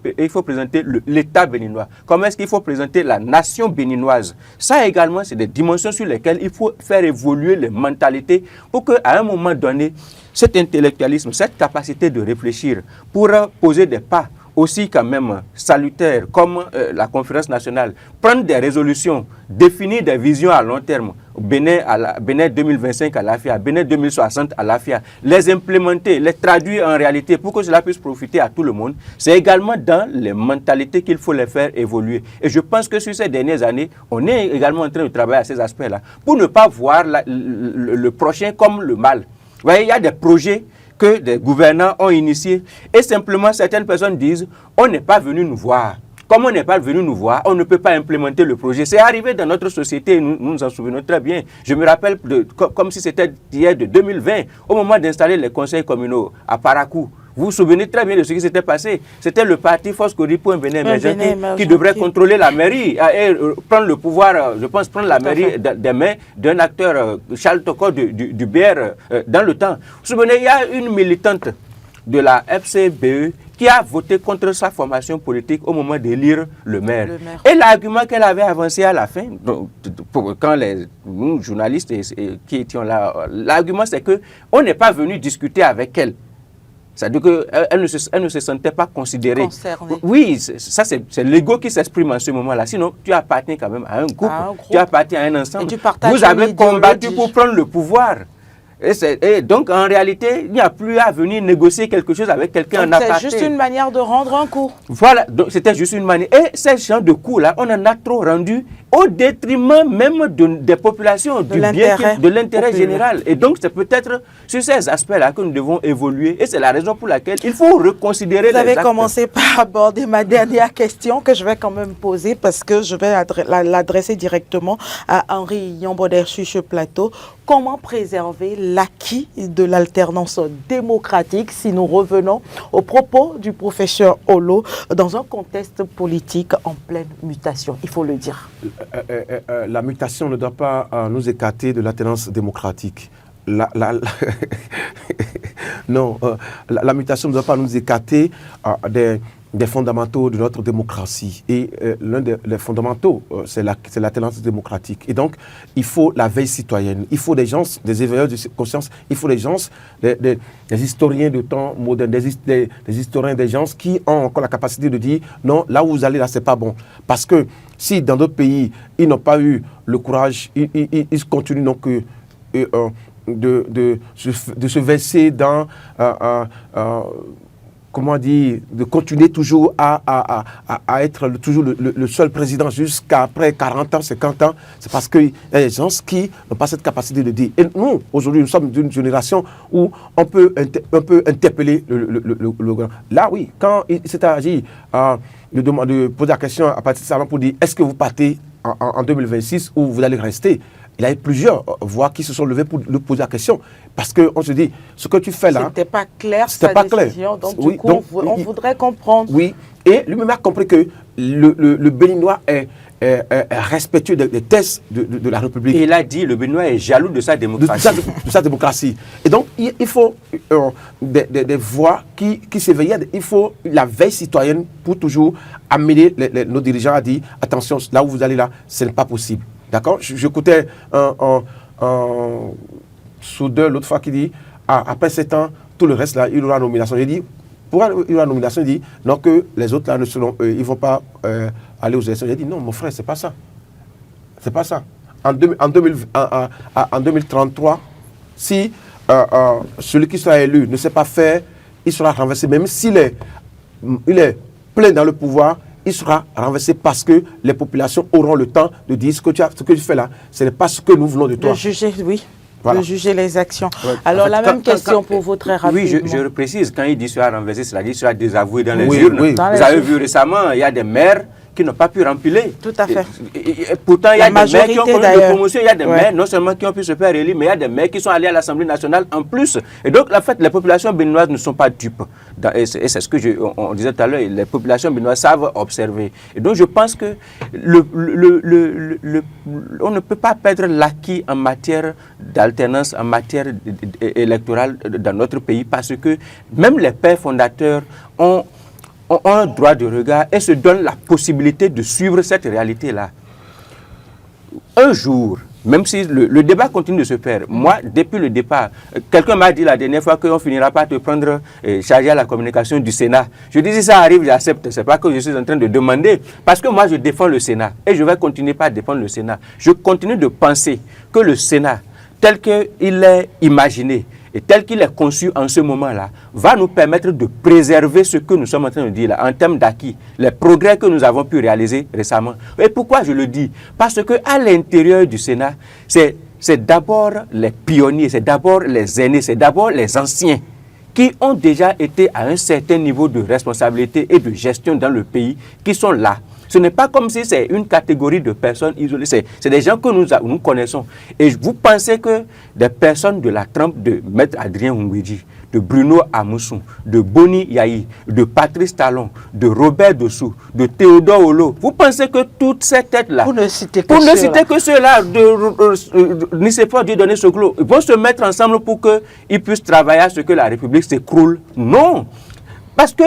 présenter l'État béninois? Comment est-ce qu'il faut présenter la nation béninoise? Ça également, c'est des dimensions sur lesquelles il faut faire évoluer les mentalités pour qu'à un moment donné, cet intellectualisme, cette capacité de réfléchir pourra poser des pas aussi quand même salutaires comme la conférence nationale, prendre des résolutions, définir des visions à long terme, Bénin 2025 à l'AFIA, Bénin 2060 à l'AFIA, les implémenter, les traduire en réalité pour que cela puisse profiter à tout le monde. C'est également dans les mentalités qu'il faut les faire évoluer. Et je pense que sur ces dernières années, on est également en train de travailler à ces aspects-là pour ne pas voir le prochain comme le mal. Vous voyez, il y a des projets que des gouvernants ont initiés et simplement certaines personnes disent on n'est pas venu nous voir. Comme on n'est pas venu nous voir, on ne peut pas implémenter le projet. C'est arrivé dans notre société, nous nous en souvenons très bien. Je me rappelle comme si c'était hier de 2020, au moment d'installer les conseils communaux à Parakou. Vous vous souvenez très bien de ce qui s'était passé. C'était le parti Force Cody pour un Bénin émergent qui devrait contrôler la mairie et prendre le pouvoir, je pense, prendre la mairie des mains d'un acteur, Charles Toko du BR, dans le temps. Vous vous souvenez, il y a une militante de la FCBE qui a voté contre sa formation politique au moment d'élire le maire. Et l'argument qu'elle avait avancé à la fin, quand nous, journalistes qui étions là, l'argument c'est qu'on n'est pas venu discuter avec elle. C'est-à-dire qu'elle ne se sentait pas considérée. Concernée. Oui, ça c'est l'ego qui s'exprime en ce moment-là. Sinon, tu appartiens quand même à un groupe, tu appartiens à un ensemble. Vous avez combattu pour prendre le pouvoir. Et donc, en réalité, il n'y a plus à venir négocier quelque chose avec quelqu'un en aparté. C'est juste une manière de rendre un coup. Voilà, donc c'était juste une manière. Et ces gens de coups-là, on en a trop rendu au détriment même des populations, de l'intérêt général. Et donc, c'est peut-être sur ces aspects-là que nous devons évoluer. Et c'est la raison pour laquelle il faut reconsidérer les actes. Vous avez commencé par aborder ma dernière question que je vais quand même poser parce que je vais l'adresser directement à Henri Yamboder sur ce plateau. Comment préserver l'acquis de l'alternance démocratique si nous revenons aux propos du professeur Olo dans un contexte politique en pleine mutation, il faut le dire. La mutation ne doit pas nous écarter de l'alternance démocratique. Non, la mutation ne doit pas nous écarter des fondamentaux de notre démocratie. Et l'un des fondamentaux, c'est l'alternance démocratique. Et donc, il faut la veille citoyenne. Il faut des gens, des éveilleurs de conscience. Il faut des gens, des historiens de temps moderne, des historiens, des gens qui ont encore la capacité de dire non, là où vous allez, là, c'est pas bon. Parce que si dans d'autres pays, ils n'ont pas eu le courage, ils continuent donc de se verser dans... comment dire, de continuer toujours à être toujours le seul président jusqu'à après 40 ans, 50 ans, c'est parce qu'il y a des gens qui n'ont pas cette capacité de dire. Et nous, aujourd'hui, nous sommes d'une génération où on peut interpeller le grand. Là, oui, quand il s'est agi de poser la question à partir de ça pour dire est-ce que vous partez en 2026 ou vous allez rester? Il y a eu plusieurs voix qui se sont levées pour lui poser la question. Parce qu'on se dit, ce que tu fais là... C'était pas clair, sa décision. Donc, oui, du coup, donc, on voudrait comprendre. Oui, et lui-même a compris que le Béninois est respectueux des thèses de la République. Et il a dit, le Béninois est jaloux de sa démocratie. De sa démocratie. Et donc, il faut des voix qui s'éveillent. Il faut la veille citoyenne pour toujours amener nos dirigeants à dire, attention, là où vous allez là, ce n'est pas possible. D'accord? J'écoutais un soudeur l'autre fois qui dit après 7 ans, tout le reste là, il aura nomination. J'ai dit, pourquoi il aura nomination? Il dit, non, que les autres là, ils ne vont pas aller aux élections. J'ai dit, non, mon frère, c'est pas ça. C'est pas ça. En 2033, si celui qui sera élu ne sait pas faire, il sera renversé. Même s'il est plein dans le pouvoir, il sera renversé parce que les populations auront le temps de dire ce que tu fais là, ce n'est pas ce que nous voulons de toi. De juger, oui. Voilà. De juger les actions. Ouais. Alors, en fait, même question pour vous très rapidement. Oui, je précise, quand il dit sera renversé, c'est-à-dire sera désavoué dans les urnes. Oui. Vous avez vu récemment, il y a des maires qui n'ont pas pu remplir. Tout à fait. Et pourtant, il y a des maires qui ont connu de promotion, il y a des maires non seulement qui ont pu se faire élire, mais il y a des maires qui sont allés à l'Assemblée nationale en plus. Et donc, en fait, les populations béninoises ne sont pas dupes. Et c'est ce que on disait tout à l'heure, les populations béninoises savent observer. Et donc, je pense que on ne peut pas perdre l'acquis en matière d'alternance, en matière électorale dans notre pays, parce que même les pères fondateurs ont un droit de regard et se donnent la possibilité de suivre cette réalité-là. Un jour, même si le débat continue de se faire, moi, depuis le départ, quelqu'un m'a dit la dernière fois qu'on finira par te prendre chargé à la communication du Sénat. Je dis, si ça arrive, j'accepte. Ce n'est pas que je suis en train de demander. Parce que moi, je défends le Sénat. Et je vais continuer par défendre le Sénat. Je continue de penser que le Sénat, tel qu'il est imaginé, et tel qu'il est conçu en ce moment-là, va nous permettre de préserver ce que nous sommes en train de dire là, en termes d'acquis, les progrès que nous avons pu réaliser récemment. Et pourquoi je le dis? Parce qu'à l'intérieur du Sénat, c'est d'abord les pionniers, c'est d'abord les aînés, c'est d'abord les anciens qui ont déjà été à un certain niveau de responsabilité et de gestion dans le pays, qui sont là. Ce n'est pas comme si c'est une catégorie de personnes isolées, c'est des gens que nous connaissons. Et vous pensez que des personnes de la trempe de Maître Adrien Ngouidji, de Bruno Amoussou, de Boni Yahi, de Patrice Talon, de Robert Dossou, de Théodore Olo. Vous pensez que toutes ces têtes-là, pour ne citer que ceux-là, n'y sait pas Dieu donner ce clos, ils vont se mettre ensemble pour qu'ils puissent travailler à ce que la République s'écroule? Non. Parce que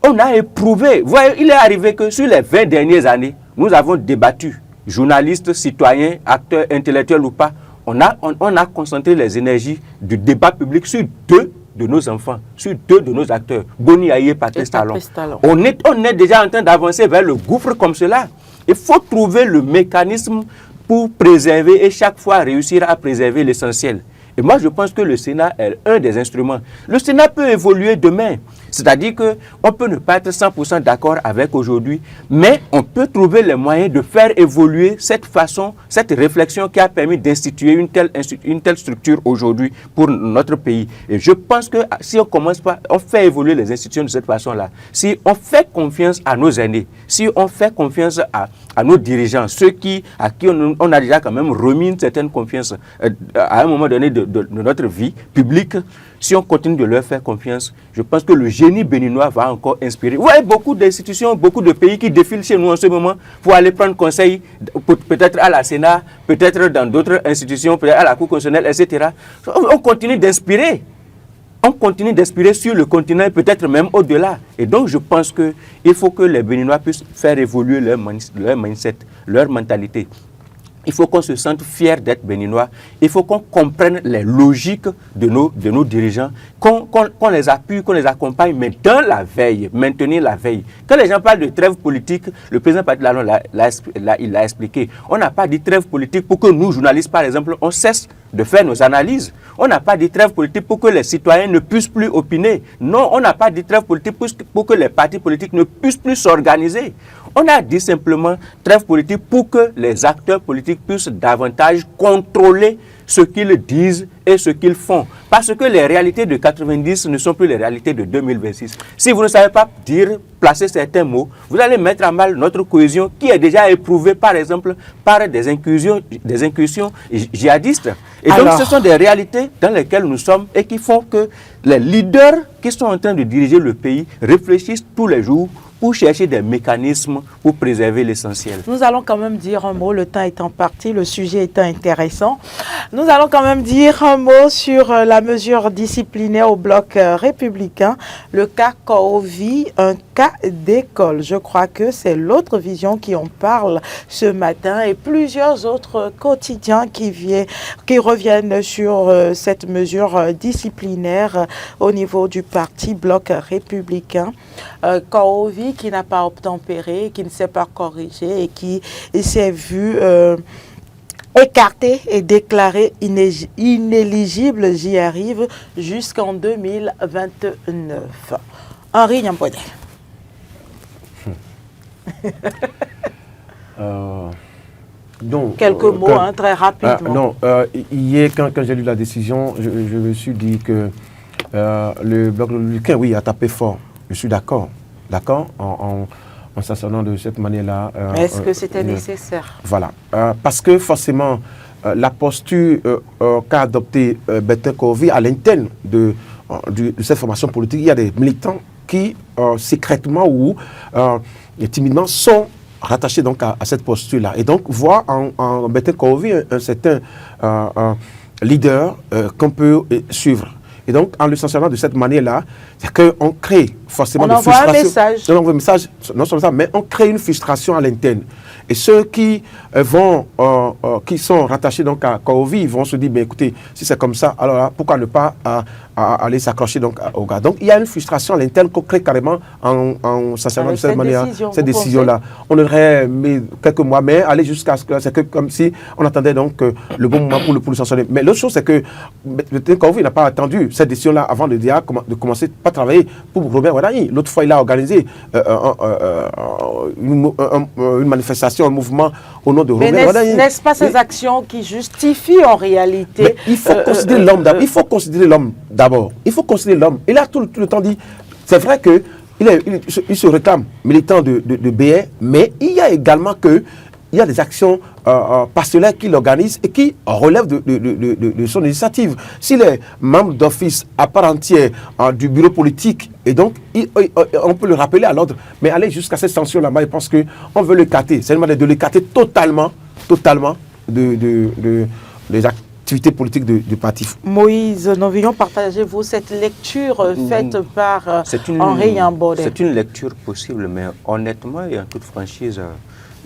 on a éprouvé. Vous voyez, il est arrivé que sur les 20 dernières années, nous avons débattu, journalistes, citoyens, acteurs, intellectuels ou pas, on a concentré les énergies du débat public sur 2 de nos enfants, sur 2 de nos acteurs, Boni Yahi et Patrice Talon. On est déjà en train d'avancer vers le gouffre comme cela. Il faut trouver le mécanisme pour préserver et chaque fois réussir à préserver l'essentiel. Et moi, je pense que le Sénat est un des instruments. Le Sénat peut évoluer demain. C'est-à-dire qu'on peut ne pas être 100% d'accord avec aujourd'hui, mais on peut trouver les moyens de faire évoluer cette façon, cette réflexion qui a permis d'instituer une telle structure aujourd'hui pour notre pays. Et je pense que si on commence pas, on fait évoluer les institutions de cette façon-là, si on fait confiance à nos aînés, si on fait confiance à nos dirigeants, ceux à qui on a déjà quand même remis une certaine confiance à un moment donné de notre vie publique, si on continue de leur faire confiance, je pense que le génie béninois va encore inspirer. Vous voyez beaucoup d'institutions, beaucoup de pays qui défilent chez nous en ce moment pour aller prendre conseil, peut-être à la Sénat, peut-être dans d'autres institutions, peut-être à la Cour constitutionnelle, etc. On continue d'inspirer. On continue d'inspirer sur le continent et peut-être même au-delà. Et donc, je pense qu'il faut que les Béninois puissent faire évoluer leur mindset, leur mentalité. Il faut qu'on se sente fier d'être béninois. Il faut qu'on comprenne les logiques de nos dirigeants, qu'on les appuie, qu'on les accompagne, mais dans la veille, maintenir la veille. Quand les gens parlent de trêve politique, le président Patrice Talon il l'a expliqué. On n'a pas dit trêve politique pour que nous, journalistes, par exemple, on cesse de faire nos analyses. On n'a pas dit trêve politique pour que les citoyens ne puissent plus opiner. Non, on n'a pas dit trêve politique pour que les partis politiques ne puissent plus s'organiser. On a dit simplement trêve politique pour que les acteurs politiques puissent davantage contrôler ce qu'ils disent et ce qu'ils font. Parce que les réalités de 90 ne sont plus les réalités de 2026. Si vous ne savez pas placer certains mots, vous allez mettre à mal notre cohésion qui est déjà éprouvée, par exemple, par des incursions djihadistes. Et donc, ce sont des réalités dans lesquelles nous sommes et qui font que les leaders qui sont en train de diriger le pays réfléchissent tous les jours pour chercher des mécanismes pour préserver l'essentiel. Nous allons quand même dire un mot, le temps étant parti, le sujet étant intéressant. Nous allons quand même dire un mot sur la mesure disciplinaire au bloc républicain, le cas Korovi, un cas d'école. Je crois que c'est l'autre vision qui en parle ce matin et plusieurs autres quotidiens qui reviennent sur cette mesure disciplinaire au niveau du parti bloc républicain. Korovi qui n'a pas obtempéré, qui ne s'est pas corrigé et qui s'est vu écarté et déclaré inéligible, j'y arrive, jusqu'en 2029. Henri Nyambodé. Quelques mots, très rapidement. Hier, quand j'ai lu la décision, je me suis dit que le bloc républicain, oui, a tapé fort. Je suis d'accord. D'accord, en s'assonant de cette manière-là. Est-ce que c'était nécessaire? Voilà. Parce que forcément, la posture qu'a adoptée Bertin Korovi à l'interne de cette formation politique, il y a des militants qui, secrètement ou timidement, sont rattachés donc à cette posture-là. Et donc, voir en Bertin Korovi un certain leader qu'on peut suivre. Et donc, en le sanctionnant de cette manière-là, c'est qu'on crée forcément des frustrations. On envoie un message, non seulement ça, mais on crée une frustration à l'interne. Et ceux qui qui sont rattachés donc à Korovi, ils vont se dire, écoutez, si c'est comme ça, alors là, pourquoi ne pas aller s'accrocher donc au gars. Donc, il y a une frustration à l'interne qu'on crée carrément en sanctionnant de cette manière, cette décision-là. On aurait mis quelques mois, mais aller jusqu'à ce que c'est comme si on attendait donc le bon moment pour le sanctionner. Mais l'autre chose, c'est que Korovi n'a pas attendu cette décision-là avant de commencer à travailler pour Robert Wadani. L'autre fois, il a organisé une manifestation, un mouvement au nom de Robert Wadani. N'est-ce pas ces actions qui justifient en réalité... Mais il faut considérer l'homme d'abord. Il faut considérer l'homme d'abord. Il faut considérer l'homme. Il a tout le temps dit, c'est vrai qu'il se réclame militant de BR, mais il y a également il y a des actions parcellaire qui l'organise et qui relève de son initiative. S'il est membre d'office à part entière du bureau politique, et donc on peut le rappeler à l'ordre, mais aller jusqu'à cette sanction là-bas, je pense qu'on veut l'écarter. C'est une manière de l'écarter totalement des activités politiques du parti. Moïse Novillon, partagez-vous cette lecture faite par Henri Yambode? C'est une lecture possible, mais honnêtement et en toute franchise,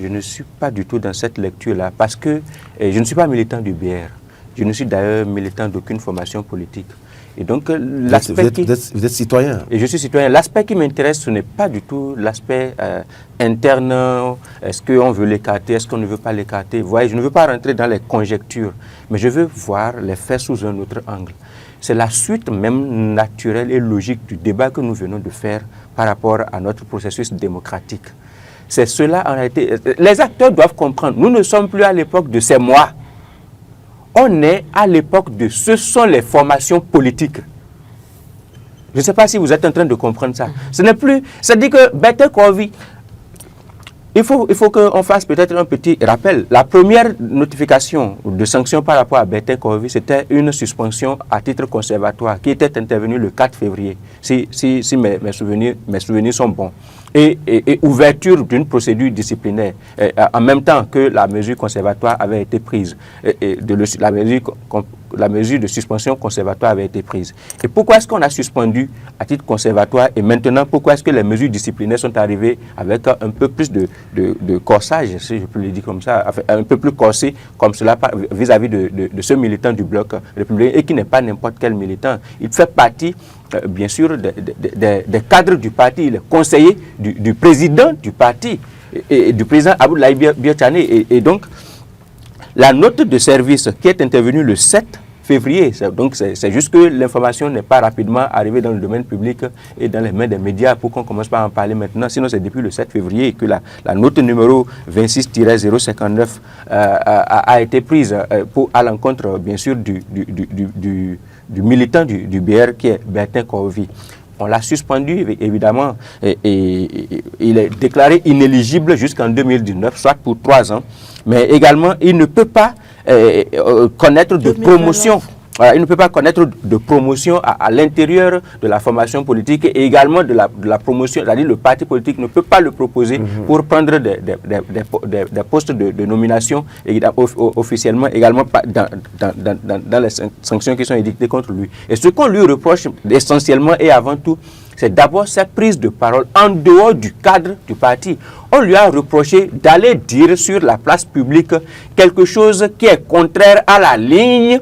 je ne suis pas du tout dans cette lecture-là parce que je ne suis pas militant du BR. Je ne suis d'ailleurs militant d'aucune formation politique. Et donc, l'aspect vous êtes citoyen. Et je suis citoyen. L'aspect qui m'intéresse, ce n'est pas du tout l'aspect interne. Est-ce qu'on veut l'écarter? Est-ce qu'on ne veut pas l'écarter? Vous voyez, je ne veux pas rentrer dans les conjectures, mais je veux voir les faits sous un autre angle. C'est la suite même naturelle et logique du débat que nous venons de faire par rapport à notre processus démocratique. C'est cela en réalité. Les acteurs doivent comprendre. Nous ne sommes plus à l'époque de ces mois. On est à l'époque de ce sont les formations politiques. Je ne sais pas si vous êtes en train de comprendre ça. Ce n'est plus. C'est-à-dire que Bertin Kovi, il faut qu'on fasse peut-être un petit rappel. La première notification de sanction par rapport à Bertin Kovi, c'était une suspension à titre conservatoire qui était intervenue le 4 février, si mes souvenirs sont bons. Et ouverture d'une procédure disciplinaire en même temps que la mesure conservatoire avait été prise, la mesure de suspension conservatoire avait été prise. Et pourquoi est-ce qu'on a suspendu à titre conservatoire et maintenant pourquoi est-ce que les mesures disciplinaires sont arrivées avec un peu plus de corsage, si je peux le dire comme ça, un peu plus corsé comme cela vis-à-vis de ce militant du bloc républicain et qui n'est pas n'importe quel militant. Il fait partie bien sûr des cadres du parti, il est conseiller du président du parti et du président Abdoulaye Biotchane. Et donc, la note de service qui est intervenue le 7 février, donc c'est juste que l'information n'est pas rapidement arrivée dans le domaine public et dans les mains des médias pour qu'on commence pas à en parler maintenant, sinon c'est depuis le 7 février que la note numéro 26-059 a été prise à l'encontre bien sûr du militant du BR qui est Bertin Kovi. On l'a suspendu, évidemment, et il est déclaré inéligible jusqu'en 2019, soit pour 3 ans. Mais également, il ne peut pas connaître de promotion. Voilà, il ne peut pas connaître de promotion à l'intérieur de la formation politique et également de la promotion, c'est-à-dire le parti politique ne peut pas le proposer pour prendre des postes de nomination et officiellement également dans les sanctions qui sont édictées contre lui. Et ce qu'on lui reproche essentiellement et avant tout, c'est d'abord cette prise de parole en dehors du cadre du parti. On lui a reproché d'aller dire sur la place publique quelque chose qui est contraire à la ligne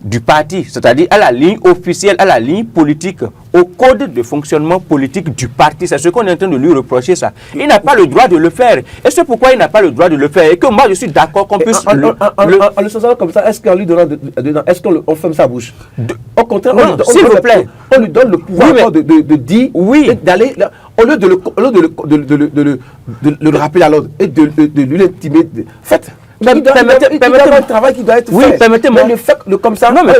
du parti, c'est-à-dire à la ligne officielle, à la ligne politique, au code de fonctionnement politique du parti. C'est ce qu'on est en train de lui reprocher, ça. Il n'a pas le droit de le faire. Et c'est pourquoi il n'a pas le droit de le faire. Et que moi, je suis d'accord qu'on puisse... En le faisant comme ça, est-ce qu'en lui donnant dedans, est-ce qu'on ferme sa bouche? Au contraire, s'il vous plaît. On lui donne le pouvoir de dire, oui, d'aller... Au lieu de le rappeler à l'ordre et de lui l'intimer, faites... Permettez-moi un travail qui doit être fait. Oui, permettez-moi. Mais le fait comme ça, non, mais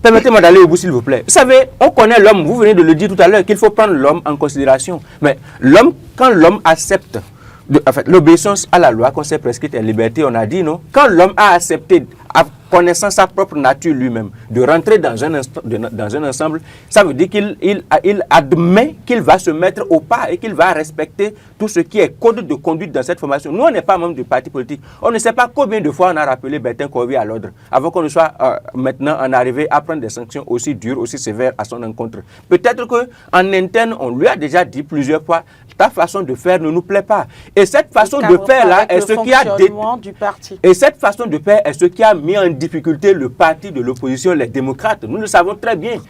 permettez-moi d'aller au bout, s'il vous plaît. Vous savez, on connaît l'homme, vous venez de le dire tout à l'heure, qu'il faut prendre l'homme en considération. Mais quand l'homme accepte, l'obéissance à la loi qu'on s'est prescrite et liberté, on a dit non. Quand l'homme a accepté, connaissant sa propre nature lui-même, de rentrer dans un ensemble, ça veut dire qu'il admet qu'il va se mettre au pas et qu'il va respecter tout ce qui est code de conduite dans cette formation. Nous, on n'est pas membre du parti politique. On ne sait pas combien de fois on a rappelé Bertin Kovi à l'ordre avant qu'on ne soit maintenant en arrivé à prendre des sanctions aussi dures, aussi sévères à son encontre. Peut-être qu'en interne, on lui a déjà dit plusieurs fois, ta façon de faire ne nous plaît pas. Et cette façon de faire-là est ce qui a du parti. Et cette façon de faire est ce qui a mis en difficulté le parti de l'opposition, les démocrates. Nous le savons très bien.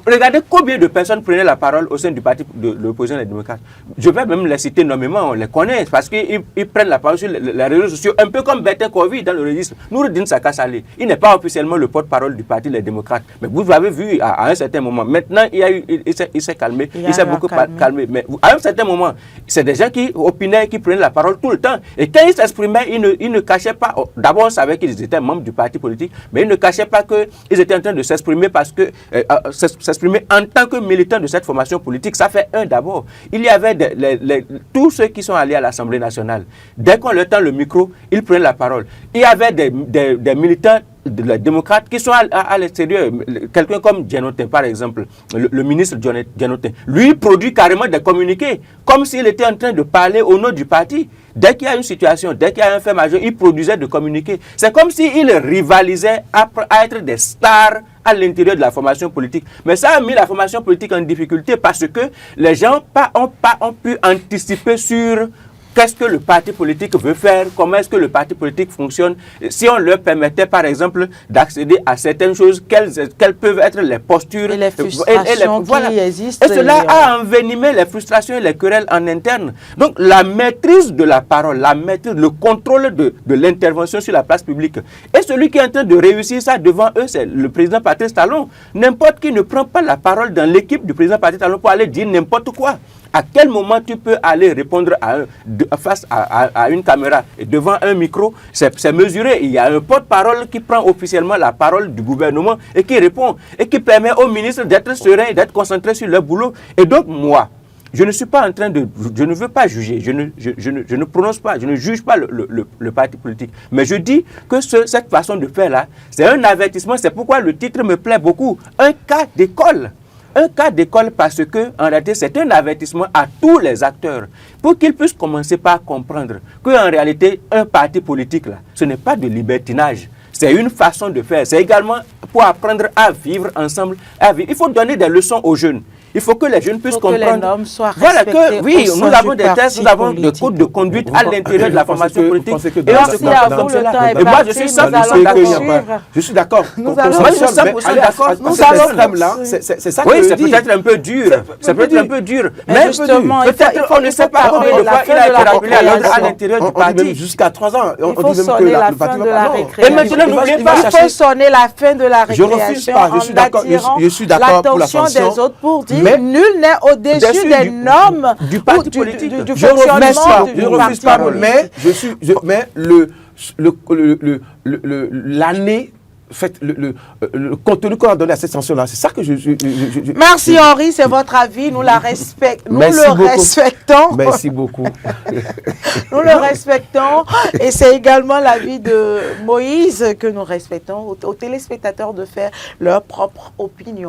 Regardez combien de personnes prenaient la parole au sein du parti de l'opposition, les démocrates. Je vais même les citer nommément, on les connaît, parce qu'ils prennent la parole sur les réseaux sociaux, un peu comme Bertin Kovi dans le registre. Noureddine Saka Saleh, il n'est pas officiellement le porte-parole du parti des démocrates. Mais vous l'avez vu à un certain moment. Maintenant, il s'est calmé, il s'est beaucoup calmé. Mais à un certain moment, c'est des gens qui opinaient, qui prenaient la parole tout le temps. Et quand ils s'exprimaient, ils ne cachaient pas. D'abord, on savait qu'ils étaient membres du parti politique, mais ils ne cachaient pas qu'ils étaient en train de s'exprimer parce que s'exprimer en tant que militant de cette formation politique. Ça fait un d'abord. Il y avait tous ceux qui sont allés à l'Assemblée nationale. Dès qu'on leur tend le micro, ils prennent la parole. Il y avait des militants les démocrates qui sont à l'extérieur. Quelqu'un comme Djanotin, par exemple, le ministre Djanotin, lui produit carrément des communiqués, comme s'il était en train de parler au nom du parti. Dès qu'il y a une situation, dès qu'il y a un fait majeur, il produisait des communiqués. C'est comme s'il rivalisait à être des stars à l'intérieur de la formation politique. Mais ça a mis la formation politique en difficulté parce que les gens ont pu anticiper sur qu'est-ce que le parti politique veut faire, comment est-ce que le parti politique fonctionne. Si on leur permettait, par exemple, d'accéder à certaines choses, quelles peuvent être les postures et les frustrations qui existent. Et cela a envenimé les frustrations et les querelles en interne. Donc, la maîtrise de la parole, le contrôle de l'intervention sur la place publique. Et celui qui est en train de réussir ça devant eux, c'est le président Patrice Talon. N'importe qui ne prend pas la parole dans l'équipe du président Patrice Talon pour aller dire n'importe quoi. À quel moment tu peux aller répondre face à une caméra et devant un micro? C'est mesuré. Il y a un porte-parole qui prend officiellement la parole du gouvernement et qui répond et qui permet aux ministres d'être sereins et d'être concentrés sur leur boulot. Et donc moi, je ne suis pas en train de... Je ne veux pas juger, je ne prononce pas, je ne juge pas le parti politique. Mais je dis que cette façon de faire là, c'est un avertissement. C'est pourquoi le titre me plaît beaucoup. Un cas d'école. Un cas d'école parce que, en réalité, c'est un avertissement à tous les acteurs pour qu'ils puissent commencer par comprendre qu'en réalité, un parti politique, là, ce n'est pas de libertinage. C'est une façon de faire. C'est également pour apprendre à vivre ensemble. Il faut donner des leçons aux jeunes. Il faut que les jeunes puissent comprendre. Que les normes soient voilà respectées. Que, oui, nous avons des tests, nous avons des codes de conduite à l'intérieur de la formation politique. Et on se comporte comme cela. Et moi, je suis 100% d'accord. Je suis d'accord. Nous allons moi, je suis 100% d'accord. C'est ça que oui, c'est peut-être un peu dur. C'est peut-être un peu dur. Mais justement, peut-être qu'on ne sait pas combien de fois il a été rappelé à l'intérieur du parti. Jusqu'à 3 ans. Il faut sonner la fin de la récréation. Et maintenant, n'oubliez pas. Il faut sonner la fin de la récréation. Je refuse pas. Je suis d'accord pour la sanction. Des autres pour dire nul n'est au-dessus des normes du parti politique. Je refuse pas, mais l'année, le contenu qu'on a donné à cette sanction-là, c'est ça que Merci Henri, c'est votre avis, nous la respectons. Nous le respectons. Merci beaucoup. Nous le respectons et c'est également l'avis de Moïse que nous respectons aux téléspectateurs de faire leur propre opinion.